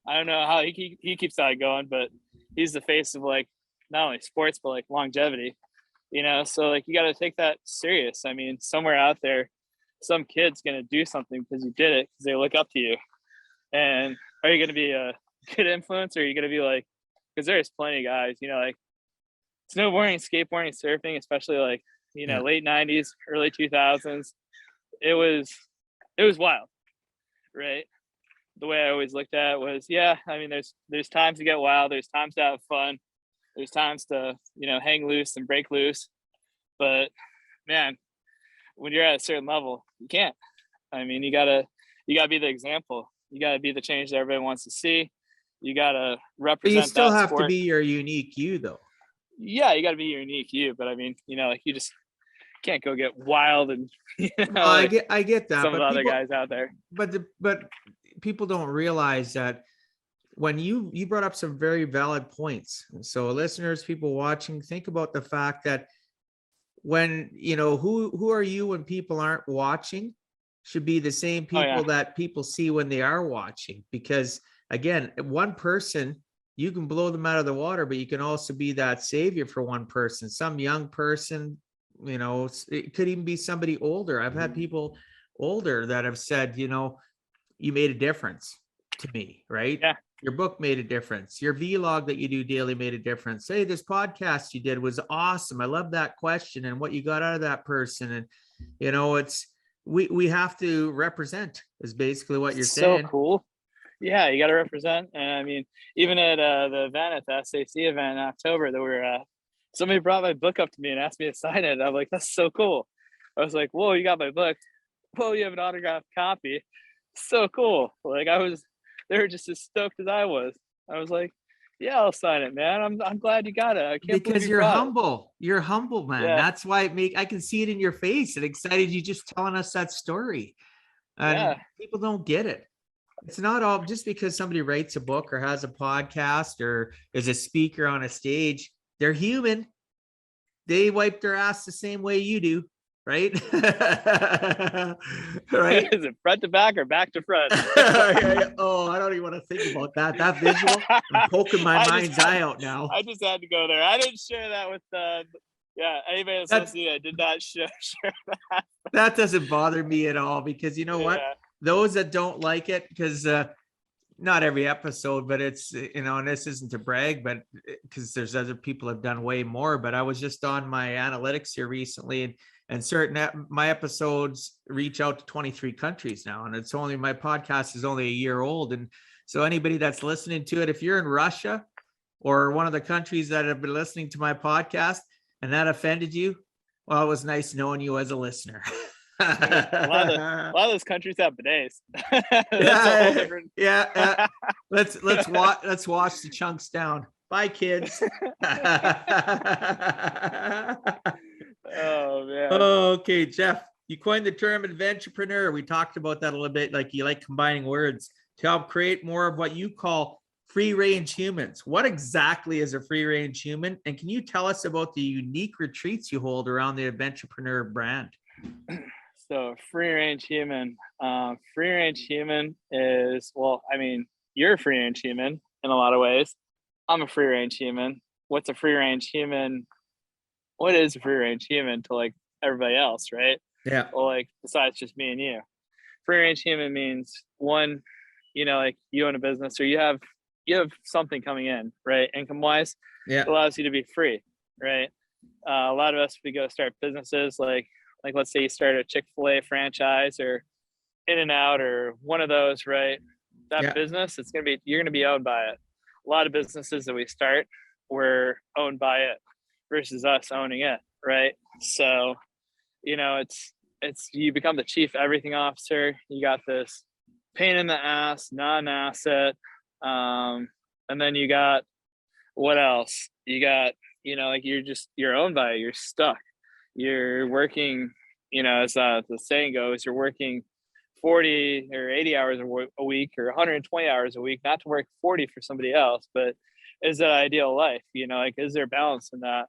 I don't know how he keeps that going, but he's the face of like not only sports but like longevity. So like you got to take that serious. I mean, somewhere out there, some kid's gonna do something because you did it because they look up to you. And are you gonna be a good influence, or are you gonna be like? Because there's plenty of guys, like snowboarding, skateboarding, surfing, especially like late 90s, early 2000s. It was wild, right? The way I always looked at it was, I mean, there's times to get wild, there's times to have fun, there's times to hang loose and break loose, but man, when you're at a certain level, you can't. I mean, you gotta be the example. You gotta be the change that everybody wants to see. You gotta represent. You still that have sport. to be your unique you, though. Yeah, you got to be your unique you. But I mean, like you just can't go get wild and I get that. Some of the other guys out there. But people don't realize that when you brought up some very valid points. So listeners, people watching, think about the fact that when who are you when people aren't watching should be the same people that people see when they are watching. Because again, one person, you can blow them out of the water, but you can also be that savior for one person, some young person, it could even be somebody older. I've had people older that have said, you made a difference to me, right? Yeah. Your book made a difference. Your vlog that you do daily made a difference. Hey, this podcast you did was awesome. I love that question and what you got out of that person. And, it's, we have to represent is basically what you're saying. So cool. Yeah, you got to represent. And I mean, even at the event, at the SAC event in October, there were somebody brought my book up to me and asked me to sign it. I'm like, that's so cool. I was like, whoa, you got my book. Whoa, you have an autographed copy. So cool. Like they were just as stoked as I was. I was like, yeah, I'll sign it, man. I'm glad you got it. I can't because believe you're humble. You're humble, man. Yeah. That's why I can see it in your face and excited you just telling us that story. And people don't get it. It's not all just because somebody writes a book or has a podcast or is a speaker on a stage. They're human. They wipe their ass the same way you do, right? Right? Is it front to back or back to front? Oh, I don't even want to think about that. That visual, I'm poking my mind's eye out now. I just had to go there. I didn't share that with anybody else listening. I did not share that. That doesn't bother me at all because you know what? Those that don't like it, because not every episode, but it's, and this isn't to brag, but because there's other people have done way more, but I was just on my analytics here recently and certain my episodes reach out to 23 countries now. And it's only, my podcast is only a year old. And so anybody that's listening to it, if you're in Russia or one of the countries that have been listening to my podcast, and that offended you, well, it was nice knowing you as a listener. A lot of those countries have bidets. That's a whole different. Yeah. Let's wash the chunks down. Bye, kids. Oh man. Okay, Jeff, you coined the term adventurepreneur. We talked about that a little bit, like you like combining words to help create more of what you call free range humans. What exactly is a free range human? And can you tell us about the unique retreats you hold around the Adventurepreneur brand? So free range human is, well, I mean, you're a free range human in a lot of ways. I'm a free range human. What's a free range human? What is a free range human to like everybody else, right? Yeah. Well, like besides just me and you, free range human means one, like you own a business or you have something coming in, right? Income wise, Yeah. it allows you to be free, right? A lot of us, we go start businesses like let's say you start a Chick-fil-A franchise or In-N-Out or one of those, right? That business, you're gonna be owned by it. A lot of businesses that we start, we're owned by it versus us owning it, right? So, it's you become the chief everything officer. You got this pain in the ass, non-asset, and then you got what else? You got, like you're owned by it. You're stuck. You're working, as the saying goes, you're working 40 or 80 hours a week or 120 hours a week, not to work 40 for somebody else, but is that ideal life? Like, is there balance in that?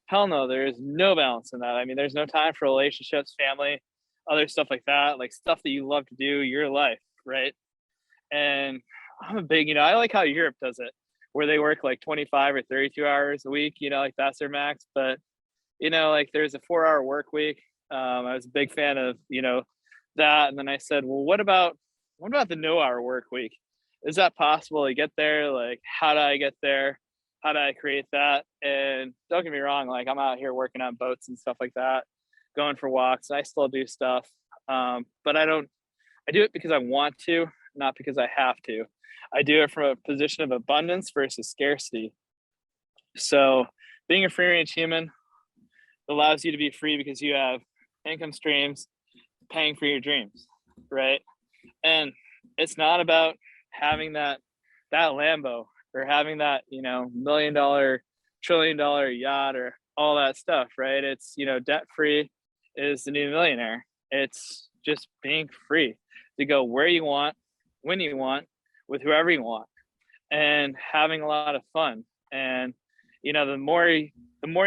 Hell no, there is no balance in that. I mean, there's no time for relationships, family, other stuff like that, like stuff that you love to do, your life, right? And I'm a big, I like how Europe does it, where they work like 25 or 32 hours a week, like that's their max. But, like there's a 4-hour work week. I was a big fan of, that. And then I said, well, what about the no hour work week? Is that possible to get there? Like, how do I get there? How do I create that? And don't get me wrong, like I'm out here working on boats and stuff like that, going for walks. I still do stuff. But I do it because I want to, not because I have to. I do it from a position of abundance versus scarcity. So being a free range human allows you to be free because you have income streams paying for your dreams, right? And it's not about having that Lambo or having that, $1 million, $1 trillion yacht or all that stuff, right? It's, debt free is the new millionaire. It's just being free to go where you want, when you want, with whoever you want, and having a lot of fun. And, the more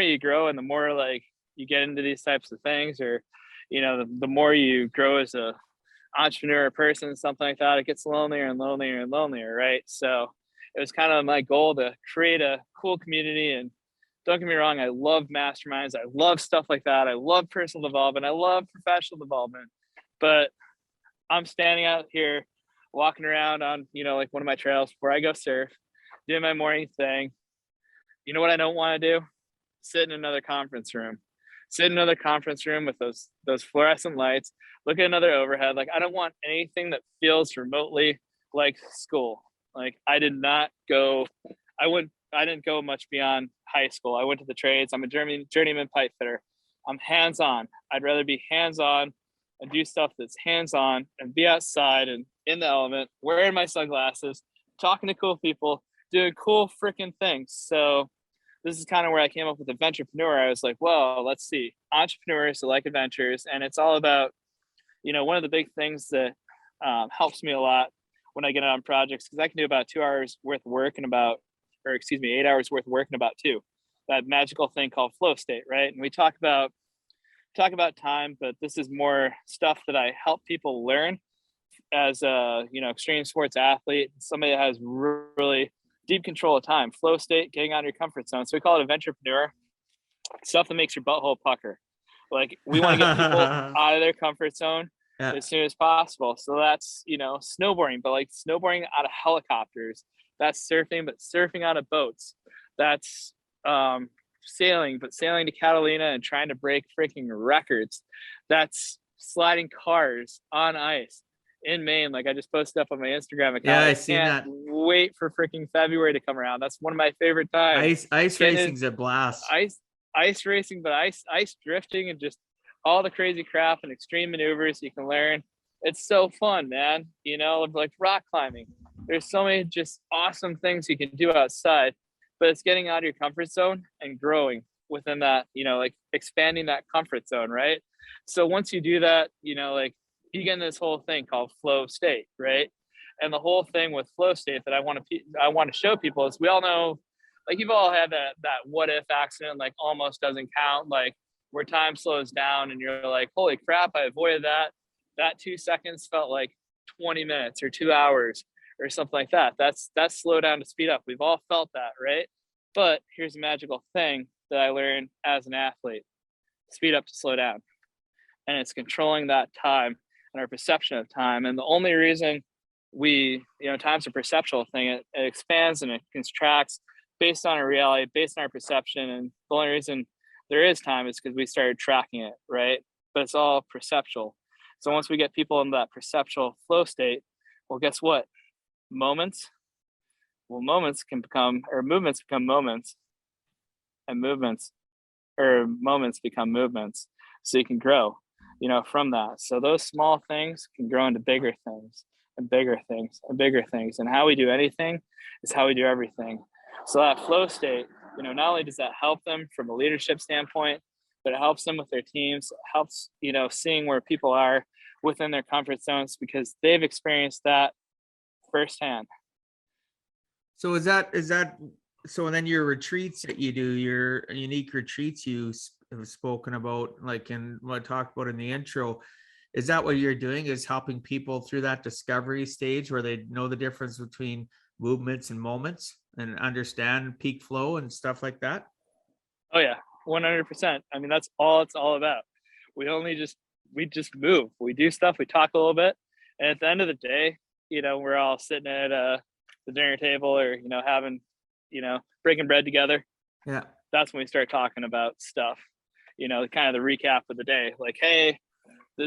you grow and the more like you get into these types of things, or, the more you grow as a entrepreneur person, something like that, it gets lonelier and lonelier and lonelier, right? So it was kind of my goal to create a cool community. And don't get me wrong, I love masterminds. I love stuff like that. I love personal development. I love professional development. But I'm standing out here walking around on, like one of my trails before I go surf, doing my morning thing. You know what I don't want to do? Sit in another conference room. Sit in another conference room with those fluorescent lights, look at another overhead. Like, I don't want anything that feels remotely like school. Like, I didn't go much beyond high school. I went to the trades. I'm a journeyman pipe fitter. I'm hands-on. I'd rather be hands-on and do stuff that's hands-on and be outside and in the element, wearing my sunglasses, talking to cool people, doing cool freaking things. So this is kind of where I came up with Adventurepreneur. I was like, well, let's see, entrepreneurs that like adventures. And it's all about, one of the big things that helps me a lot when I get on projects, because I can do about 2 hours worth of work in 8 hours worth of work in about 2. That magical thing called flow state, right? And we talk about time, but this is more stuff that I help people learn as a, extreme sports athlete, somebody that has really deep control of time, flow state, getting out of your comfort zone. So we call it Adventurepreneur, stuff that makes your butthole pucker. Like, we want to get people out of their comfort zone as soon as possible. So that's, snowboarding, but like snowboarding out of helicopters. That's surfing, but surfing out of boats. That's sailing, but sailing to Catalina and trying to break freaking records. That's sliding cars on ice in Maine. Like, I just posted up on my Instagram account. Yeah, I seen that. Wait for freaking February to come around. That's one of my favorite times. Ice racing's a blast. ice racing, but ice drifting and just all the crazy crap and extreme maneuvers you can learn. It's so fun, man. You know, like rock climbing. There's so many just awesome things you can do outside, but it's getting out of your comfort zone and growing within that, you know, like expanding that comfort zone, right? So once you do that, you know, like you get in this whole thing called flow state, right? And the whole thing with flow state that I want to show people is, we all know, like, you've all had that what if accident, like almost doesn't count, like where time slows down and you're like, holy crap, I avoided that. That 2 seconds felt like 20 minutes or 2 hours or something like that. That's slow down to speed up. We've all felt that, right? But here's a magical thing that I learned as an athlete: speed up to slow down. And it's controlling that time and our perception of time. And the only reason time's a perceptual thing. It expands and it contracts based on our reality, based on our perception. And the only reason there is time is because we started tracking it, right? But it's all perceptual. So once we get people in that perceptual flow state, well, guess what? Moments become moments, and moments become movements. So you can grow, from that. So those small things can grow into bigger things and bigger things and bigger things. And how we do anything is how we do everything. So that flow state, not only does that help them from a leadership standpoint, but it helps them with their teams. It helps, seeing where people are within their comfort zones because they've experienced that firsthand. So so then your retreats that you do, your unique retreats you have spoken about, like in what I talked about in the intro, is that what you're doing, is helping people through that discovery stage where they know the difference between movements and moments and understand peak flow and stuff like that? Oh yeah, 100%. I mean, that's all it's all about. We just move, we do stuff, we talk a little bit. And at the end of the day, we're all sitting at the dinner table or, having, breaking bread together. Yeah. That's when we start talking about stuff, kind of the recap of the day. Like, hey,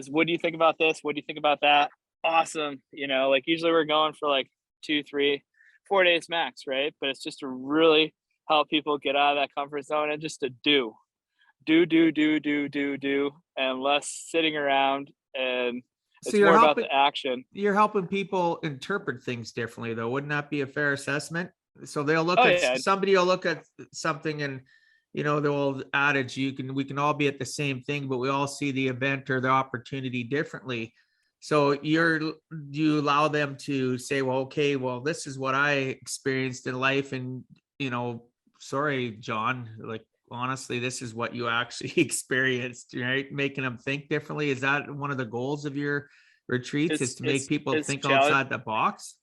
what do you think about this? What do you think about that? Awesome. Like usually we're going for like 2, 3, 4 days max, right? But it's just to really help people get out of that comfort zone and just to do, and less sitting around. And it's more about the action. You're helping people interpret things differently, though. Wouldn't that be a fair assessment? So they'll look at somebody will look at something and, the old adage, we can all be at the same thing, but we all see the event or the opportunity differently. So you allow them to say, well, okay, well, this is what I experienced in life. And, sorry, John, like, honestly, this is what you actually experienced, right? Making them think differently. Is that one of the goals of your retreats, is to make people think outside the box?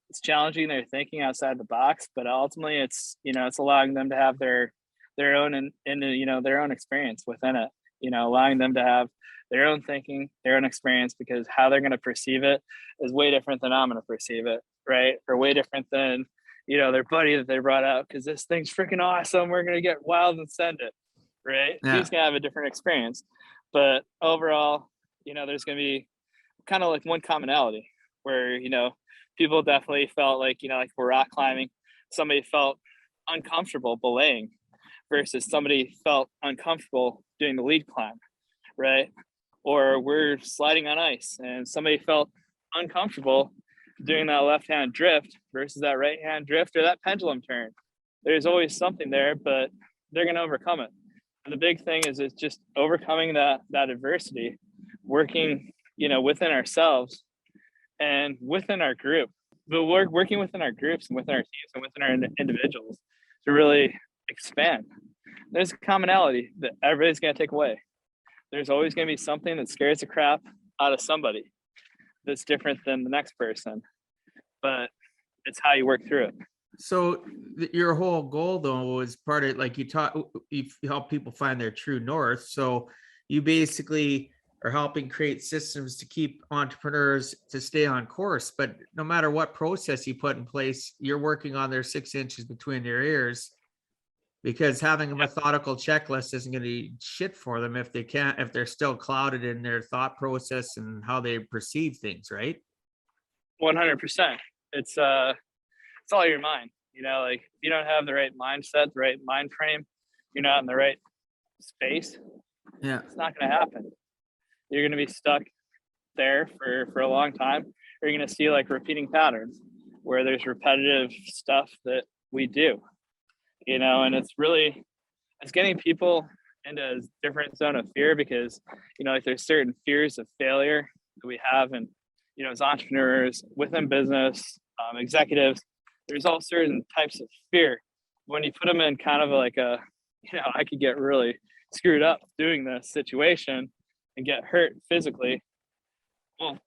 It's challenging their thinking outside the box, but ultimately it's allowing them to have their own their own experience within it, allowing them to have their own thinking, their own experience, because how they're going to perceive it is way different than I'm going to perceive it, right? Or way different than their buddy that they brought out because this thing's freaking awesome, we're going to get wild and send it, right? Yeah. He's going to have a different experience. But overall, there's going to be kind of like one commonality where people definitely felt like like for rock climbing, somebody felt uncomfortable belaying versus somebody felt uncomfortable doing the lead climb, right? Or we're sliding on ice and somebody felt uncomfortable doing that left-hand drift versus that right-hand drift or that pendulum turn. There's always something there, but they're going to overcome it. And the big thing is it's just overcoming that adversity, working, within ourselves and within our group. But we're working within our groups and within our teams and within our individuals to really expand. There's a commonality that everybody's going to take away. There's always going to be something that scares the crap out of somebody that's different than the next person, but it's how you work through it. So your whole goal, though, is part of, like, you help people find their true north. So you basically are helping create systems to keep entrepreneurs to stay on course. But no matter what process you put in place, you're working on their 6 inches between their ears, because having a methodical checklist isn't going to be shit for them if they're still clouded in their thought process and how they perceive things, right? 100%. It's all your mind. Like if you don't have the right mindset, the right mind frame, you're not in the right space, Yeah. it's not going to happen. You're going to be stuck there for a long time. Or you're going to see like repeating patterns where there's repetitive stuff that we do, and it's getting people into a different zone of fear because, like there's certain fears of failure that we have. And, as entrepreneurs within business, executives, there's all certain types of fear. When you put them in kind of like I could get really screwed up doing this situation and get hurt physically. Well,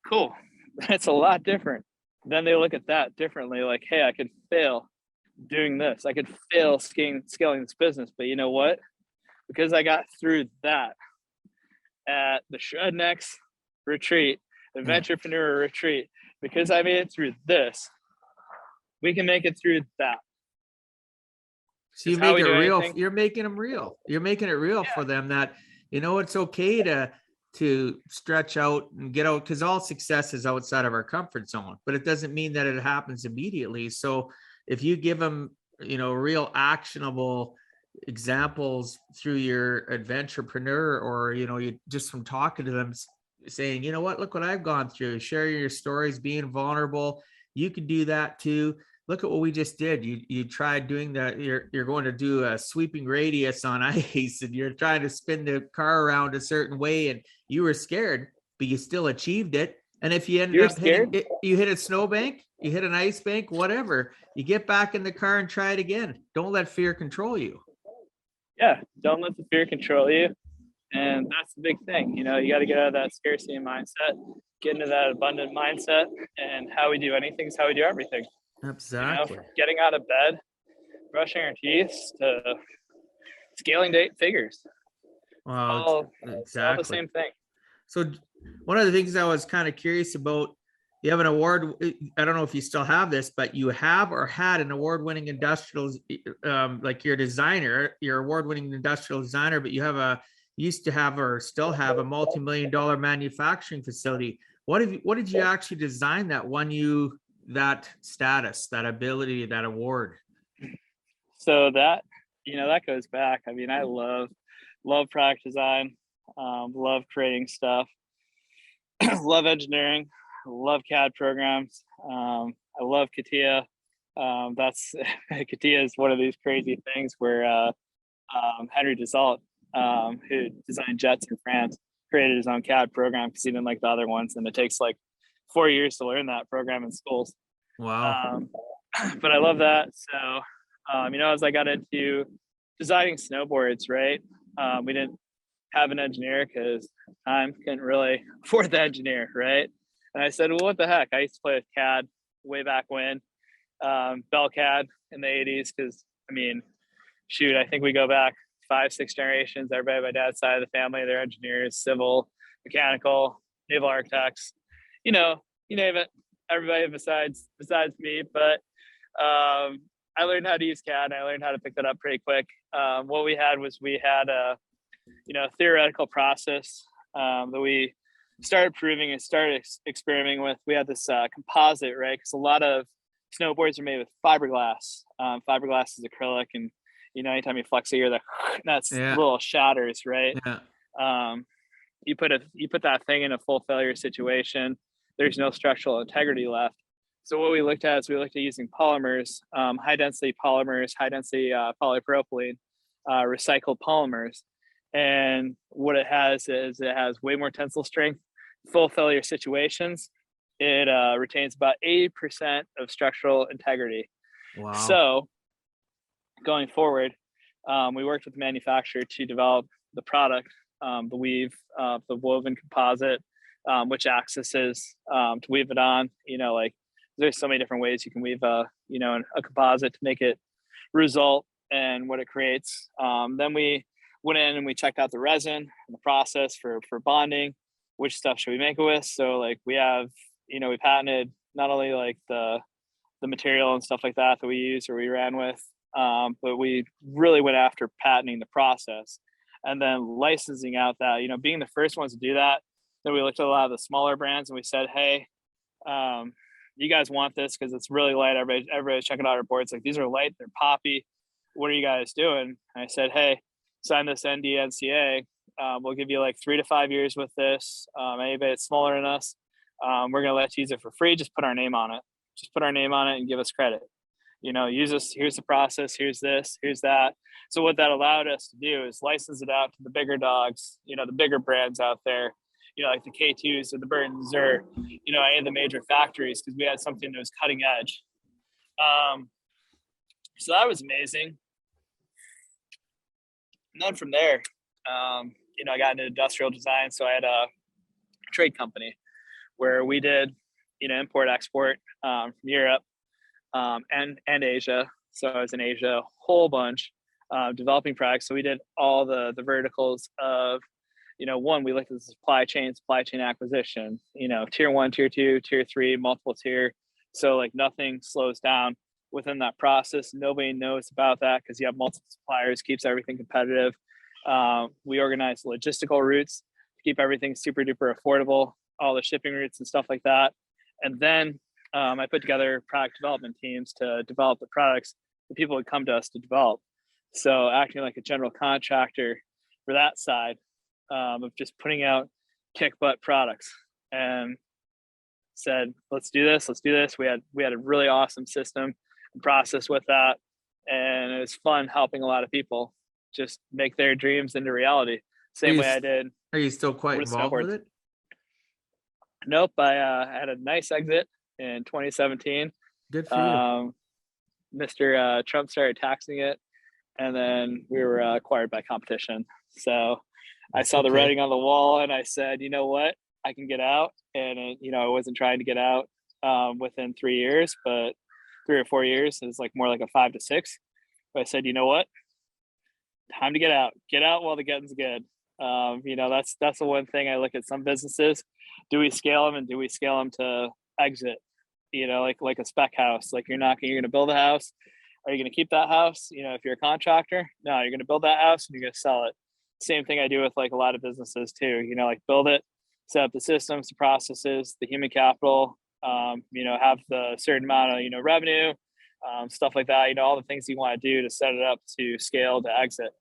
cool. That's a lot different. Then they look at that differently. Like, hey, I could fail doing this. I could fail scaling this business. But you know what? Because I got through that at the Shred Next retreat, Adventurepreneur retreat, because I made it through this, we can make it through that. So you make it real. You're making them real. You're making it real for them that, it's okay to stretch out and get out, because all success is outside of our comfort zone, but it doesn't mean that it happens immediately. So if you give them, real actionable examples through your Adventurepreneur, or, you just from talking to them saying, look what I've gone through, sharing your stories, being vulnerable, you could do that too. Look at what we just did. You tried doing that. You're going to do a sweeping radius on ice, and you're trying to spin the car around a certain way, and you were scared, but you still achieved it. And if you ended up hitting it, you hit a snowbank, you hit an ice bank, whatever, you get back in the car and try it again. Don't let fear control you. Yeah, don't let the fear control you. And that's the big thing. You got to get out of that scarcity mindset, get into that abundant mindset, and how we do anything is how we do everything. Exactly. Getting out of bed, brushing our teeth, to scaling date figures. Well, it's all the same thing. So one of the things I was kind of curious about, you have an award. I don't know if you still have this, but you have or had an award-winning industrial, like your designer, your award-winning industrial designer, but you used to have or still have a multi-million-dollar manufacturing facility. What did you actually design that won you that status, that ability, that award? So that goes back. I mean, I love product design, love creating stuff, love engineering, love CAD programs. I love CATIA. CATIA is one of these crazy things where Henry Dassault, who designed jets in France, created his own CAD program because he didn't like the other ones, and it takes like 4 years to learn that program in schools. Wow. But I love that. So, as I got into designing snowboards, right, we didn't have an engineer because time couldn't really afford the engineer, right? And I said, well, what the heck? I used to play with CAD way back when, Bell CAD in the 80s, because, I think we go back 5-6 generations. Everybody on my dad's side of the family, they're engineers, civil, mechanical, naval architects, you name it, everybody besides me. But I learned how to use CAD, and I learned how to pick that up pretty quick. What we had a theoretical process that we started proving and started experimenting with. We had this composite, right? Because a lot of snowboards are made with fiberglass. Fiberglass is acrylic, and anytime you flex a ear, that's little shatters, right? Yeah. You put that thing in a full failure situation, there's no structural integrity left. So what we looked at using polymers, high density polymers, high density polypropylene, recycled polymers. And what it has is it has way more tensile strength. Full failure situations, it retains about 80% of structural integrity. Wow. So going forward, we worked with the manufacturer to develop the product, the woven composite, which accesses to weave it on. There's so many different ways you can weave a composite to make it result and what it creates. Then we went in and we checked out the resin and the process for bonding. Which stuff should we make it with? So we have, we patented not only the material and stuff like that we use or we ran with, but we really went after patenting the process and then licensing out that, being the first ones to do that. Then we looked at a lot of the smaller brands and we said, hey, you guys want this because it's really light. Everybody's checking out our boards. These are light, they're poppy. What are you guys doing? And I said, hey, sign this NDA. We'll give you like 3 to 5 years with this. Anybody that's smaller than us, we're going to let you use it for free. Just put our name on it. Just put our name on it and give us credit. Use us. Here's the process. Here's this. Here's that. So what that allowed us to do is license it out to the bigger dogs, the bigger brands out there, like the K2s or the Burtons or, any of the major factories, because we had something that was cutting edge. So that was amazing. And then from there, I got into industrial design. So I had a trade company where we did, import, export from Europe and Asia. So I was in Asia a whole bunch, developing products. So we did all the verticals of, one, we looked at the supply chain acquisition, tier 1, tier 2, tier 3, multiple tier. So like nothing slows down within that process. Nobody knows about that because you have multiple suppliers, keeps everything competitive. We organize logistical routes to keep everything super duper affordable, all the shipping routes and stuff like that. And then I put together product development teams to develop the products that people would come to us to develop. So acting like a general contractor for that side of just putting out kick butt products, and said, let's do this. We had a really awesome system and process with that. And it was fun helping a lot of people just make their dreams into reality. Same way I did. Are you still quite involved with it? Nope. I had a nice exit in 2017. Good for you. Mr. Trump started taxing it, and then we were acquired by competition. So I saw the writing on the wall, and I said, you know what, I can get out. And I wasn't trying to get out within 3 years, but 3 or 4 years is like more like a 5 to 6. But I said, you know what, time to get out while the getting's good. That's the one thing I look at some businesses. Do we scale them, and do we scale them to exit? Like a spec house. Like you're going to build a house. Are you going to keep that house? If you're a contractor, no, you're going to build that house and you're going to sell it. Same thing I do with like a lot of businesses too. Like build it, set up the systems, the processes, the human capital. Have the certain amount of revenue, stuff like that. All the things you want to do to set it up to scale to exit.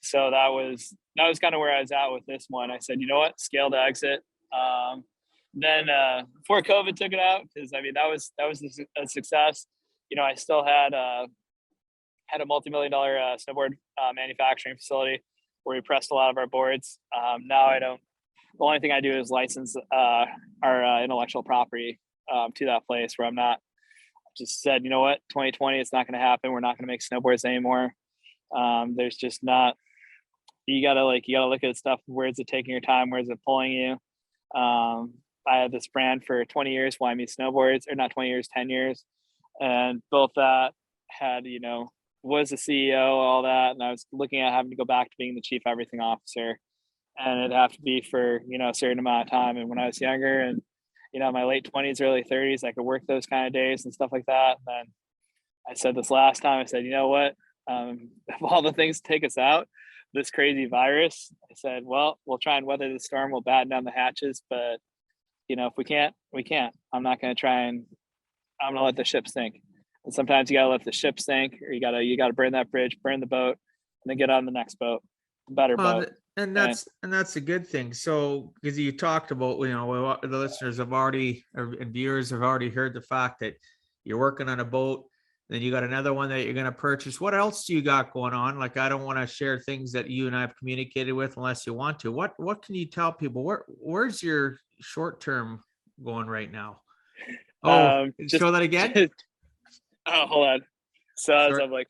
So that was kind of where I was at with this one. I said, you know what, scale to exit. Then before COVID took it out, because that was a success. I still had a multi-million-dollar snowboard manufacturing facility where we pressed a lot of our boards. Now I don't. The only thing I do is license our intellectual property to that place where I'm not. Just said, you know what, 2020, it's not going to happen. We're not going to make snowboards anymore. There's just not. You gotta look at stuff. Where is it taking your time? Where is it pulling you? I had this brand for 20 years, Why Me Snowboards, or not 20 years, 10 years. And built that, had, was the CEO, all that. And I was looking at having to go back to being the chief everything officer. And it'd have to be for, a certain amount of time. And when I was younger and, my late 20s, early 30s, I could work those kind of days and stuff like that. And then I said this last time, I said, you know what, of all the things to take us out, this crazy virus, I said, well, we'll try and weather the storm. We'll batten down the hatches, but if we can't, we can't. I'm not going to try and I'm going to let the ship sink. And sometimes you got to let the ship sink, or you got to burn that bridge, burn the boat, and then get on the next boat, better boat. And that's a good thing. So, because you talked about, the listeners have already, and viewers have already heard the fact that you're working on a boat, then you got another one that you're going to purchase. What else do you got going on? Like, I don't want to share things that you and I have communicated with unless you want to. What can you tell people? Where's your short term going right now? Show that again. Hold on. So I'm like,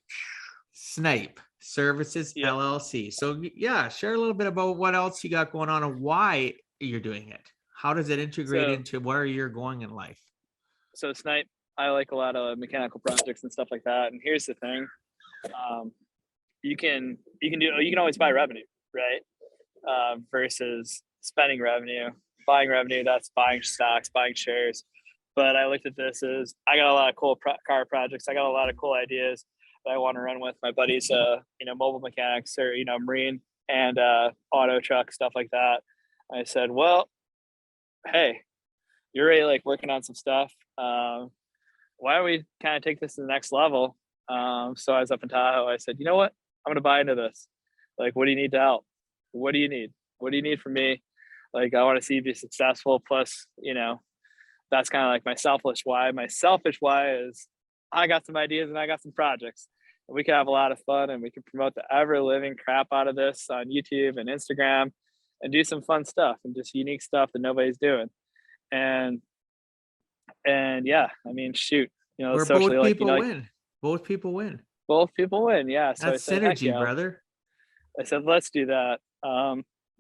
Snipe Services LLC. So yeah, share a little bit about what else you got going on and why you're doing it. How does it integrate into where you're going in life? So Snipe, I like a lot of mechanical projects and stuff like that. And here's the thing: you can always buy revenue, right? Versus spending revenue, buying revenue. That's buying stocks, buying shares. But I looked at this as I got a lot of cool car projects. I got a lot of cool ideas that I want to run with my buddies, mobile mechanics or, marine and auto truck, stuff like that. I said, well, hey, you're already like working on some stuff. Why don't we kind of take this to the next level? So I was up in Tahoe. I said, you know what? I'm going to buy into this. Like, what do you need to help? What do you need? What do you need from me? Like, I want to see you be successful. Plus, that's kind of like my selfish why. My selfish why is I got some ideas and I got some projects. And we can have a lot of fun and we can promote the ever living crap out of this on YouTube and Instagram and do some fun stuff and just unique stuff that nobody's doing. And yeah, I mean, shoot, Where socially, both like, people win. Both people win. Both people win. Yeah. So That's I said, synergy, brother. I said, let's do that.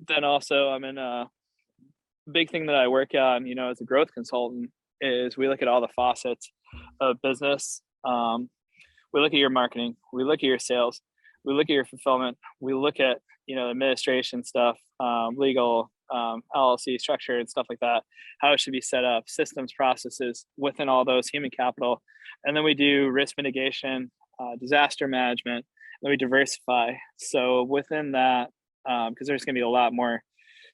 Then also I'm in a big thing that I work on, as a growth consultant is we look at all the facets of business. We look at your marketing, we look at your sales, we look at your fulfillment, we look at, administration stuff, legal, LLC structure and stuff like that, how it should be set up, systems, processes within all those, human capital. And then we do risk mitigation, disaster management, then we diversify. So within that, because there's going to be a lot more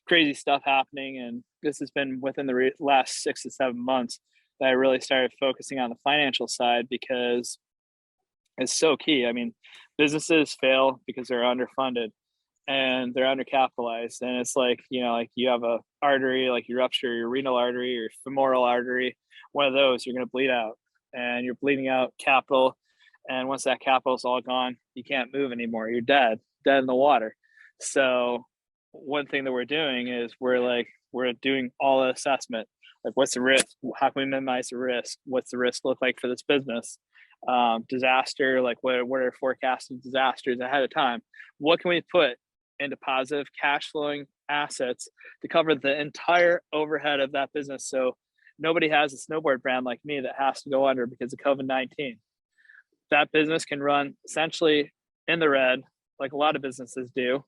crazy stuff happening. And this has been within the last 6 to 7 months that I really started focusing on the financial side because it's so key. I mean, businesses fail because they're underfunded and they're undercapitalized. And it's like, like you have a artery, like you rupture your renal artery or femoral artery, one of those, you're going to bleed out and you're bleeding out capital. And once that capital is all gone, you can't move anymore. You're dead in the water. So one thing that we're doing is we're doing all the assessment. Like, what's the risk? How can we minimize the risk? What's the risk look like for this business? Disaster, like what are forecasted disasters ahead of time? What can we put into positive cash flowing assets to cover the entire overhead of that business? So nobody has a snowboard brand like me that has to go under because of COVID-19. That business can run essentially in the red, like a lot of businesses do.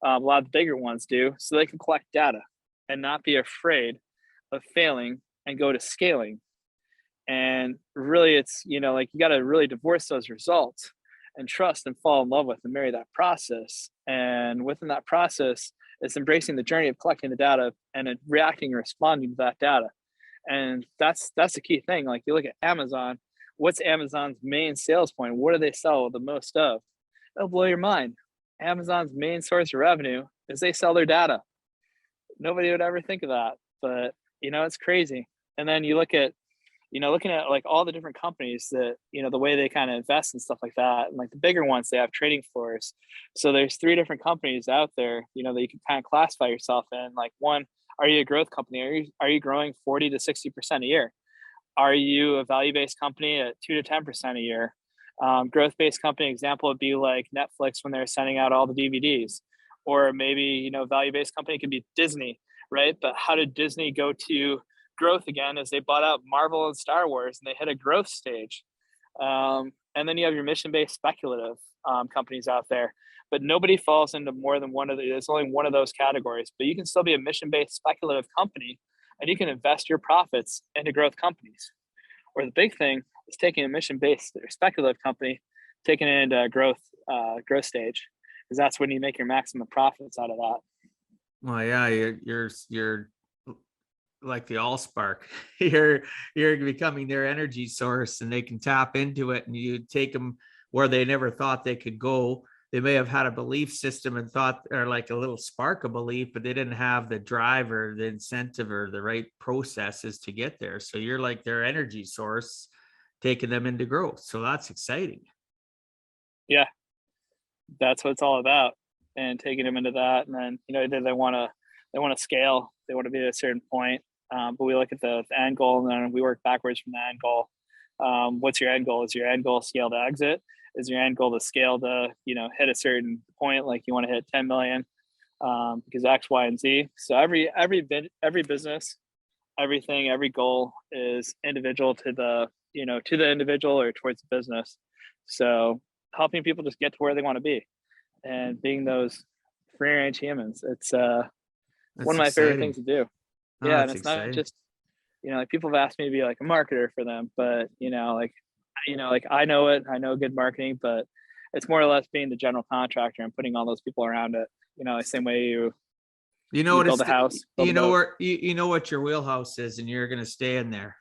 A lot of the bigger ones do, so they can collect data and not be afraid of failing and go to scaling. And really, it's, like you got to really divorce those results and trust and fall in love with and marry that process. And within that process, it's embracing the journey of collecting the data and reacting and responding to that data. And that's the key thing. Like, you look at Amazon, what's Amazon's main sales point? What do they sell the most of? It'll blow your mind. Amazon's main source of revenue is they sell their data. Nobody would ever think of that, but it's crazy. And then you look at, looking at like all the different companies that, the way they kind of invest and stuff like that. And like the bigger ones, they have trading floors. So there's 3 different companies out there, that you can kind of classify yourself in. Like, one, are you a growth company? Are you growing 40 to 60% a year? Are you a value-based company at 2 to 10% a year? Growth-based company example would be like Netflix when they're sending out all the DVDs, or maybe, value-based company could be Disney, right? But how did Disney go to growth again? As they bought out Marvel and Star Wars and they hit a growth stage. And then you have your mission-based speculative companies out there, but nobody falls into more than one of the, there's only one of those categories, but you can still be a mission-based speculative company and you can invest your profits into growth companies. Or the big thing is taking a mission-based or speculative company, taking it into growth stage, because that's when you make your maximum profits out of that. Well, yeah, you're like the Allspark. You're becoming their energy source, and they can tap into it, and you take them where they never thought they could go. They may have had a belief system and thought, or like a little spark of belief, but they didn't have the drive or the incentive or the right processes to get there. So you're like their energy source, taking them into growth. So that's exciting. Yeah, that's what it's all about, and taking them into that. And then, they want to scale. They want to be at a certain point. But we look at the end goal, and then we work backwards from the end goal. What's your end goal? Is your end goal scale to exit? Is your end goal to scale to, hit a certain point? Like, you want to hit 10 million, because X, Y, and Z. So every business, everything, every goal is individual to the, to the individual or towards the business. So helping people just get to where they want to be and being those free range humans. It's one of my favorite things to do. Oh, yeah. And it's exciting. not just, like people have asked me to be like a marketer for them, but like I know it, I know good marketing, but it's more or less being the general contractor and putting all those people around it, the same way you build a house, you know what your wheelhouse is, and you're going to stay in there,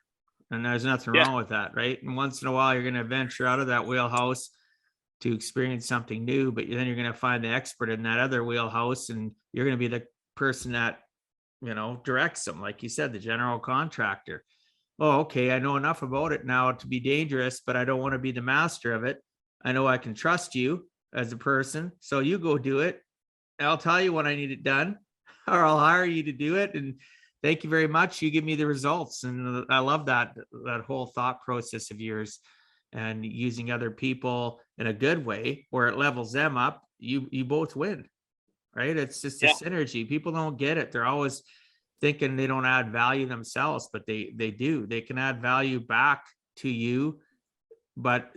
and there's nothing wrong with that. Right. And once in a while, you're going to venture out of that wheelhouse to experience something new, but then you're going to find the expert in that other wheelhouse, and you're going to be the person that, directs them. Like you said, the general contractor. Oh, okay, I know enough about it now to be dangerous, but I don't want to be the master of it. I know I can trust you as a person. So you go do it. I'll tell you when I need it done, or I'll hire you to do it. And thank you very much. You give me the results. And I love that whole thought process of yours, and using other people in a good way where it levels them up. You both win, right? It's just a synergy. People don't get it. They're always thinking they don't add value themselves, but they do. They can add value back to you. But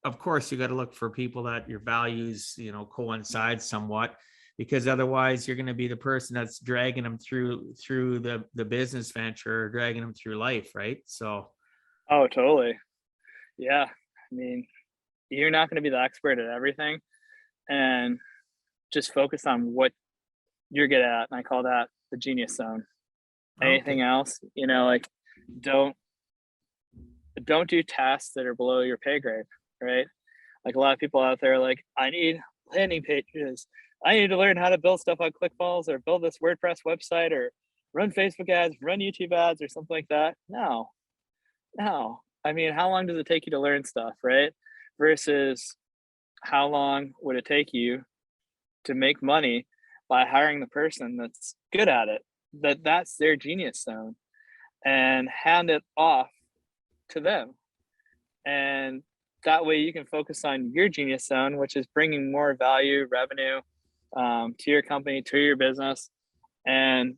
of course, you got to look for people that your values, coincide somewhat, because otherwise you're going to be the person that's dragging them through the business venture, or dragging them through life, right? So. Oh, totally. Yeah. I mean, you're not going to be the expert at everything, and just focus on what you're good at. And I call that the genius zone. Anything else, like don't do tasks that are below your pay grade, right? Like a lot of people out there, like, I need landing pages. I need to learn how to build stuff on ClickFunnels, or build this WordPress website, or run Facebook ads, run YouTube ads, or something like that. No. I mean, how long does it take you to learn stuff, right? Versus how long would it take you to make money by hiring the person that's good at it, that's their genius zone, and hand it off to them. And that way you can focus on your genius zone, which is bringing more value, revenue, to your company, to your business, and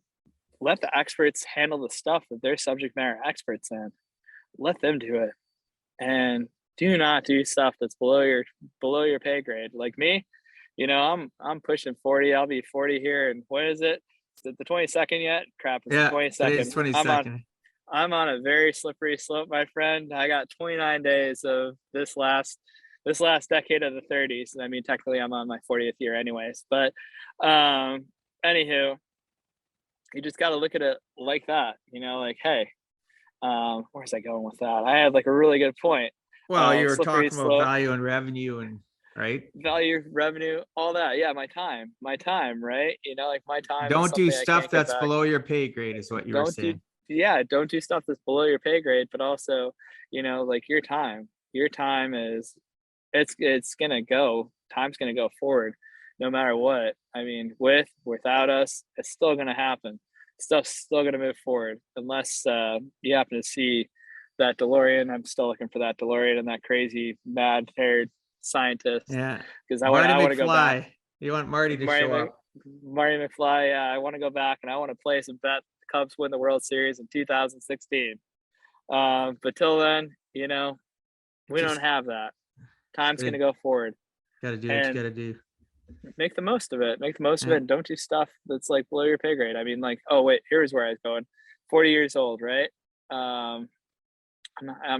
let the experts handle the stuff that they're subject matter experts in. Let them do it, and do not do stuff that's below your pay grade. Like me, I'm pushing 40. I'll be 40 here, and what is it? Is it the 22nd yet? Crap, it's the 22nd. Today's 22nd. I'm on a very slippery slope, my friend. I got 29 days of this last decade of the 30s. I mean, technically I'm on my 40th year anyways, but anywho, you just got to look at it like that, like, hey, where's I going with that? I had like a really good point. Well, you were talking about value and revenue, and right? Value, revenue, all that. Yeah, my time, right? Like my time. Don't do stuff that's below your pay grade, is what you were saying. Don't do stuff that's below your pay grade, but also, like your time is, it's gonna go. Time's gonna go forward, no matter what. I mean, without us, it's still gonna happen. Stuff's still gonna move forward, unless you happen to see that DeLorean. I'm still looking for that DeLorean and that crazy mad-haired scientist. Yeah, because I want to go back. You want Marty to show up. Marty McFly. Yeah, I want to go back, and I want to place and bet the Cubs win the World Series in 2016. But till then, we don't have that. Time's going to go forward. Got to do what you got to do. Make the most of it. Make the most of it. And don't do stuff that's like below your pay grade. I mean, like, oh wait, here's where I was going. 40 years old, right? I'm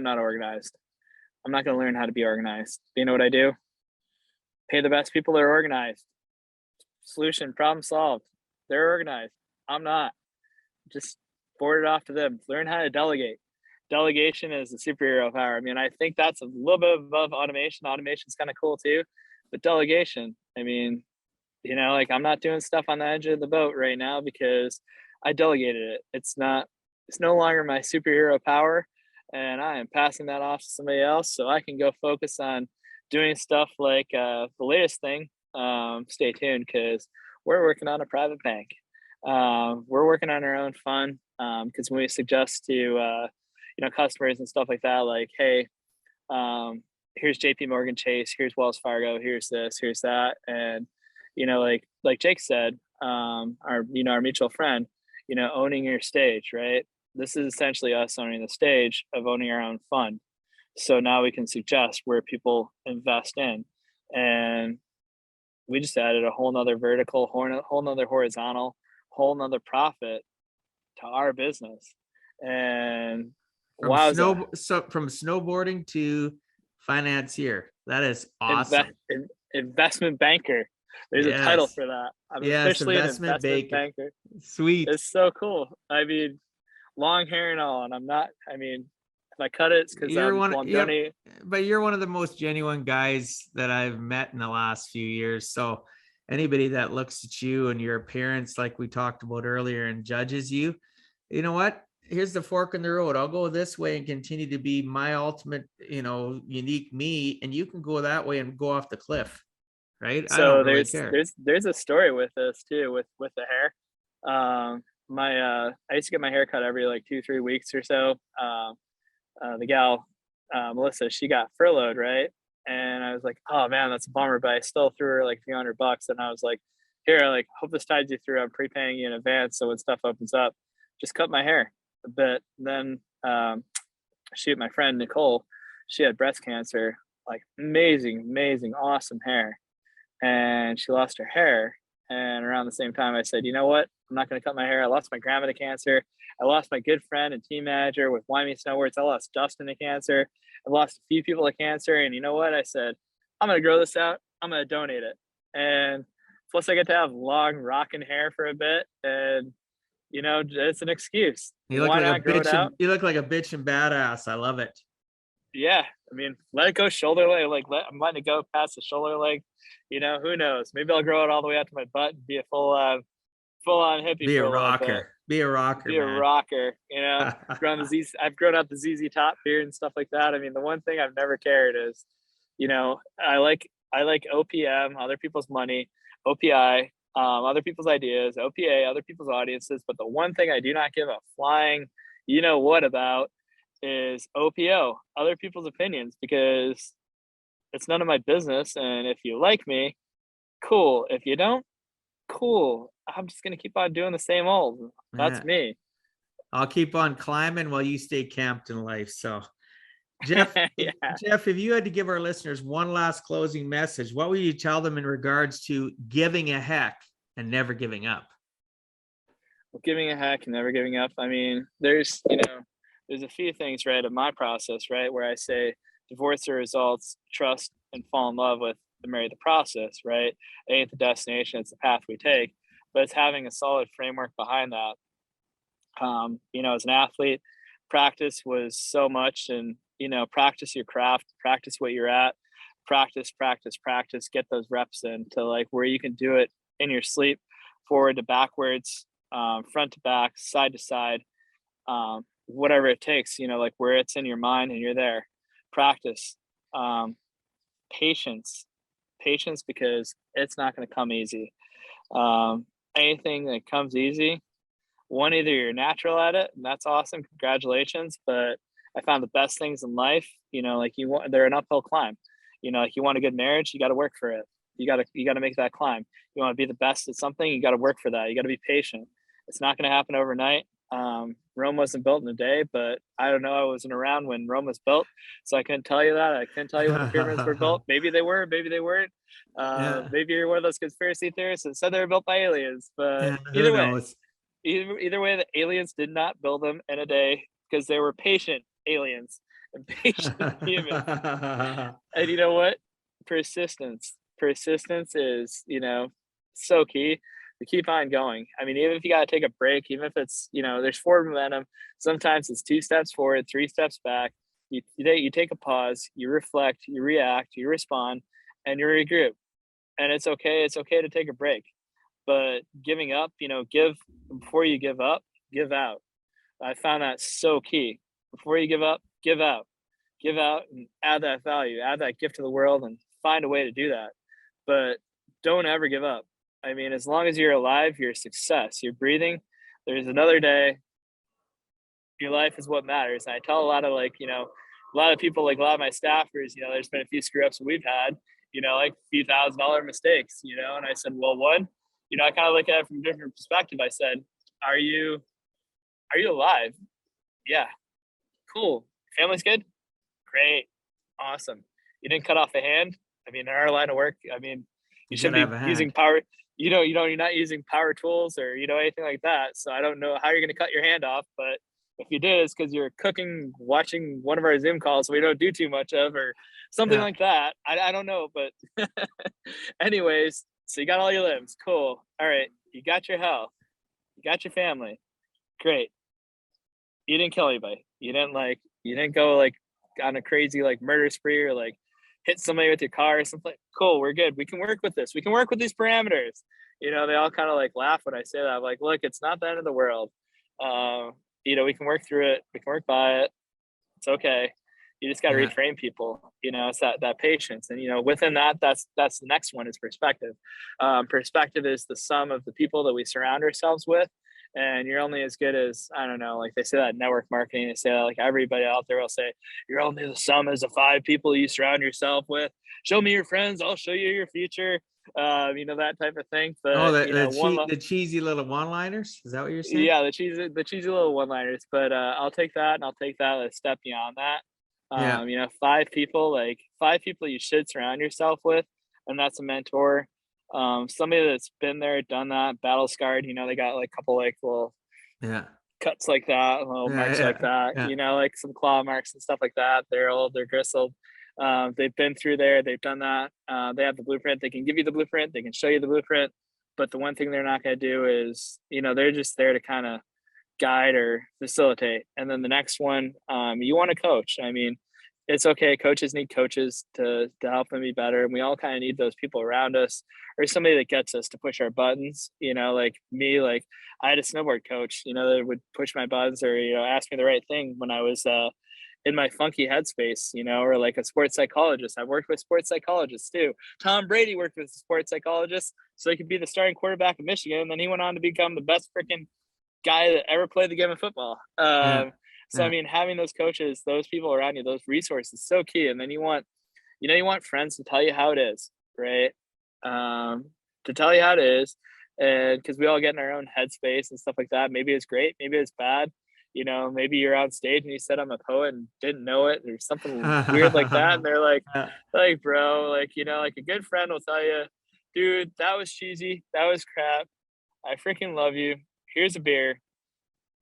not organized. I'm not going to learn how to be organized. You know what I do? Pay the best people that are organized. Solution, problem solved. They're organized. I'm not. Just forward it off to them. Learn how to delegate. Delegation is a superhero power. I mean, I think that's a little bit above automation. Automation's kind of cool too, but delegation, I mean, like, I'm not doing stuff on the edge of the boat right now because I delegated it. It's no longer my superhero power, and I am passing that off to somebody else so I can go focus on doing stuff like the latest thing. Stay tuned, because we're working on a private bank. We're working on our own fund, because when we suggest to customers and stuff like that, like, hey, here's JP Morgan Chase, here's Wells Fargo, here's this, here's that, and like Jake said, our mutual friend, owning your stage, right? This is essentially us owning the stage of owning our own fund. So now we can suggest where people invest in, and we just added a whole nother vertical, whole nother horizontal, whole nother profit to our business. And from snowboarding to financier, that is awesome. Investment banker. There's a title for that. I'm officially investment banker. Sweet. It's so cool. I mean, long hair and all, and I'm not. I mean, If I cut it, it's because You're one, I'm yeah, donating. but you're one of the most genuine guys that I've met in the last few years. So anybody that looks at you and your appearance, like we talked about earlier, and judges you, you know what? Here's the fork in the road. I'll go this way and continue to be my ultimate, unique me, and you can go that way and go off the cliff, right? I don't So really care. there's a story with this too, with the hair. I used to get my hair cut every like 2-3 weeks or so. The gal, Melissa, she got furloughed, right? And I was like, oh man, that's a bummer, but I still threw her like $300. And I was like, here, like, hope this tides you through. I'm prepaying you in advance. So when stuff opens up, just cut my hair a bit. And then, my friend, Nicole, she had breast cancer, like amazing, awesome hair. And she lost her hair. And around the same time, I said, you know what? I'm not going to cut my hair. I lost my grandma to cancer. I lost my good friend and team manager with Wyoming Snowboards. I lost Dustin to cancer. I lost a few people to cancer. And you know what? I said, I'm going to grow this out. I'm going to donate it. And plus, I get to have long rocking hair for a bit. And, it's an excuse. You look Why like a not grow it bitch, out? and you look like a bitch and badass. I love it. Yeah, I mean, let it go shoulder length. I'm letting it go past the shoulder length. Who knows? Maybe I'll grow it all the way out to my butt and be a full on hippie Be for a a little bit. rocker. Be a rocker, Be a man. rocker. I've grown out the ZZ Top beard and stuff like that. I mean, the one thing I've never cared is, I like OPM, other people's money, OPI, other people's ideas, OPA, other people's audiences. But the one thing I do not give a flying, what about is OPO, other people's opinions, because it's none of my business. And if you like me, cool. If you don't, cool. I'm just going to keep on doing the same old. That's me. I'll keep on climbing while you stay camped in life. So Jeff, Yeah. Jeff, if you had to give our listeners one last closing message, what would you tell them in regards to giving a heck and never giving up? Well, giving a heck and never giving up. I mean, there's a few things, right, in my process, right, where I say divorce the results, trust, and fall in love with the process, right? It ain't the destination, it's the path we take, but it's having a solid framework behind that. As an athlete, practice was so much, and, practice your craft, practice what you're at, practice, get those reps in to like where you can do it in your sleep, forward to backwards, front to back, side to side, whatever it takes, like where it's in your mind and you're there. Practice, patience, because it's not going to come easy. Anything that comes easy, either you're natural at it, and that's awesome, congratulations. But I found the best things in life, they're an uphill climb. Like you want a good marriage, you got to work for it. You got to make that climb. You want to be the best at something, you got to work for that. You got to be patient. It's not going to happen overnight. Rome wasn't built in a day, but I don't know. I wasn't around when Rome was built, so I couldn't tell you that. I couldn't tell you when the pyramids were built. Maybe they were, maybe they weren't. Maybe you're one of those conspiracy theorists that said they were built by aliens. But either way, the aliens did not build them in a day because they were patient aliens and patient humans. And you know what? Persistence is, so key to keep on going. I mean, even if you got to take a break, even if it's, there's forward momentum, sometimes it's 2 steps forward, 3 steps back. You take a pause, you reflect, you react, you respond, and you regroup. And it's okay. It's okay to take a break. But giving up, before you give up, give out. I found that so key. Before you give up, give out. Give out and add that value, add that gift to the world, and find a way to do that. But don't ever give up. I mean, as long as you're alive, you're a success. You're breathing. There's another day. Your life is what matters. And I tell a lot of people, like a lot of my staffers, there's been a few screw ups we've had, like a few $1,000 mistakes, and I said, well, one, I kind of look at it from a different perspective. I said, are you alive? Yeah. Cool. Family's good? Great. Awesome. You didn't cut off a hand? I mean, in our line of work, I mean, you shouldn't be using power, you're not using power tools or, anything like that. So I don't know how you're going to cut your hand off, but if you did, it's because you're cooking, watching one of our Zoom calls we don't do too much of or something like that. I don't know, but anyways, so you got all your limbs. Cool. All right. You got your health. You got your family. Great. You didn't kill anybody. You You didn't go like on a crazy like murder spree or like hit somebody with your car or something. Cool, we're good. We can work with this. We can work with these parameters. You know, they all kind of like laugh when I say that. I'm like, look, it's not the end of the world. You know, we can work through it. We can work by it. It's okay. You just got to reframe people. You know, it's that patience. And, you know, within that, that's the next one is perspective. Perspective is the sum of the people that we surround ourselves with. And you're only as good as, I don't know, like they say that in network marketing, they say that, like everybody out there will say, you're only the sum as the 5 people you surround yourself with. Show me your friends, I'll show you your future. You know, that type of thing. But the cheesy little one-liners. Is that what you're saying? Yeah, the cheesy little one-liners. But I'll take that, and I'll take that a step beyond that. You know, 5 people you should surround yourself with, and that's a mentor. Somebody that's been there, done that, battle scarred. You know, they got like a couple like little cuts like that, little marks like that. You know, like some claw marks and stuff like that. They're old, they're gristled. They've been through there, they've done that. They have the blueprint. They can give you the blueprint. They can show you the blueprint. But the one thing they're not going to do is, you know, they're just there to kind of guide or facilitate. And then the next one, you want to coach. I mean, it's okay. Coaches need coaches to help them be better. And we all kind of need those people around us, or somebody that gets us to push our buttons. You know, like me, like I had a snowboard coach, you know, that would push my buttons or, you know, ask me the right thing when I was in my funky headspace, you know, or like a sports psychologist. I've worked with sports psychologists too. Tom Brady worked with a sports psychologist so he could be the starting quarterback of Michigan. And then he went on to become the best freaking guy that ever played the game of football. So, I mean, having those coaches, those people around you, those resources, so key. And then you want friends to tell you how it is, right? To tell you how it is. And because we all get in our own headspace and stuff like that. Maybe it's great. Maybe it's bad. You know, maybe you're on stage and you said, I'm a poet and didn't know it, or something weird like that. And they're like, bro, like, you know, like a good friend will tell you, dude, that was cheesy. That was crap. I freaking love you. Here's a beer.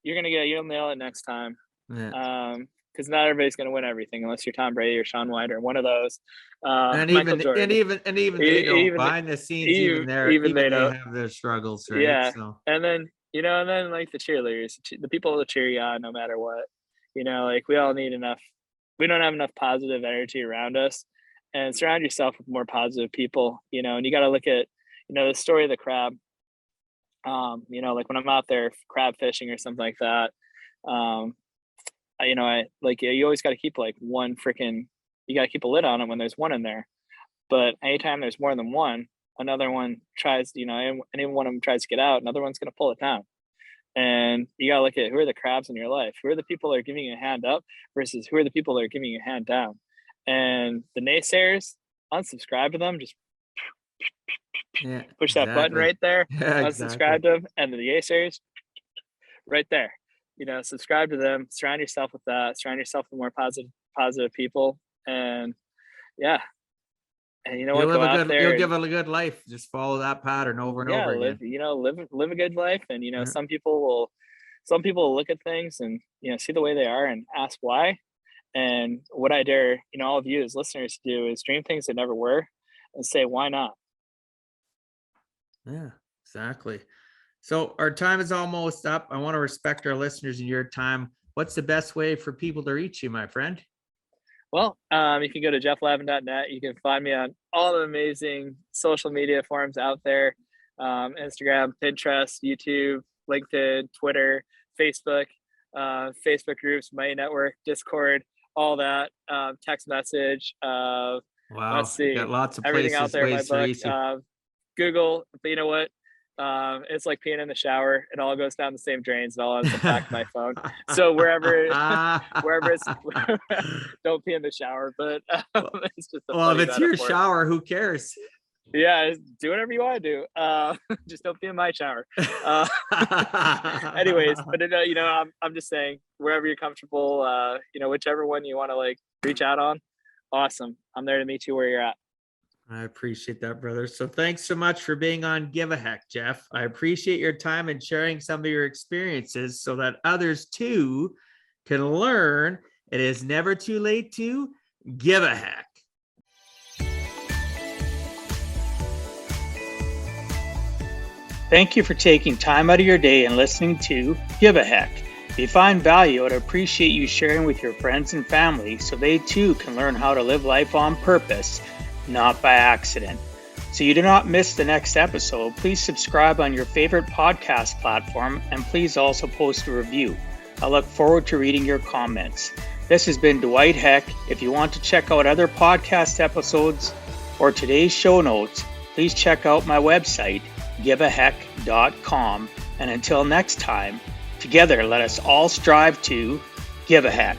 You'll nail it next time. Because not everybody's going to win everything unless you're Tom Brady or Sean White or one of those. And even they know behind the scenes, even they have their struggles, right? Yeah. So. And then, you know, and then like the cheerleaders, the people that cheer you on no matter what. You know, like we all need enough. We don't have enough positive energy around us, and surround yourself with more positive people. You know, and you got to look at, you know, the story of the crab. You know, like when I'm out there crab fishing or something like that. You know, you always got to keep like one freaking, you got to keep a lid on it when there's one in there. But anytime there's more than one, another one tries, you know, any one of them tries to get out, another one's going to pull it down. And you got to look at who are the crabs in your life, who are the people that are giving you a hand up versus who are the people that are giving you a hand down. And the naysayers, unsubscribe to them, just push that button right there, unsubscribe to them, and the naysayers right there. You know, subscribe to them, surround yourself with that, surround yourself with more positive people. And and you know what, you'll give a good life. Just follow that pattern over and over again. Live a good life. And, you know, some people will look at things and, you know, see the way they are and ask why. And what I dare, you know, all of you as listeners to do is dream things that never were and say, why not? Yeah, exactly. So our time is almost up. I want to respect our listeners and your time. What's the best way for people to reach you, my friend? Well, you can go to jefflavin.net. You can find me on all the amazing social media forums out there. Instagram, Pinterest, YouTube, LinkedIn, Twitter, Facebook, Facebook groups, My Network, Discord, all that, text message. Wow. Let's see. Got lots of everything places, out there in my book. Google, but you know what? It's like peeing in the shower. It all goes down the same drains and all ends up back to my phone. So wherever it's, don't pee in the shower, but it's just if it's your shower, who cares? Yeah, do whatever you want to do. Just don't pee in my shower. Anyways, but you know, I'm just saying, wherever you're comfortable, you know, whichever one you want to like reach out on, awesome. I'm there to meet you where you're at. I appreciate that, brother. So thanks so much for being on Give a Heck, Jeff. I appreciate your time and sharing some of your experiences so that others too can learn it is never too late to give a heck. Thank you for taking time out of your day and listening to Give a Heck. If you find value, I'd appreciate you sharing with your friends and family so they too can learn how to live life on purpose, not by accident. So you do not miss the next episode, please subscribe on your favorite podcast platform and please also post a review. I look forward to reading your comments. This has been Dwight Heck. If you want to check out other podcast episodes or today's show notes, please check out my website, giveaheck.com. And until next time, together let us all strive to give a heck.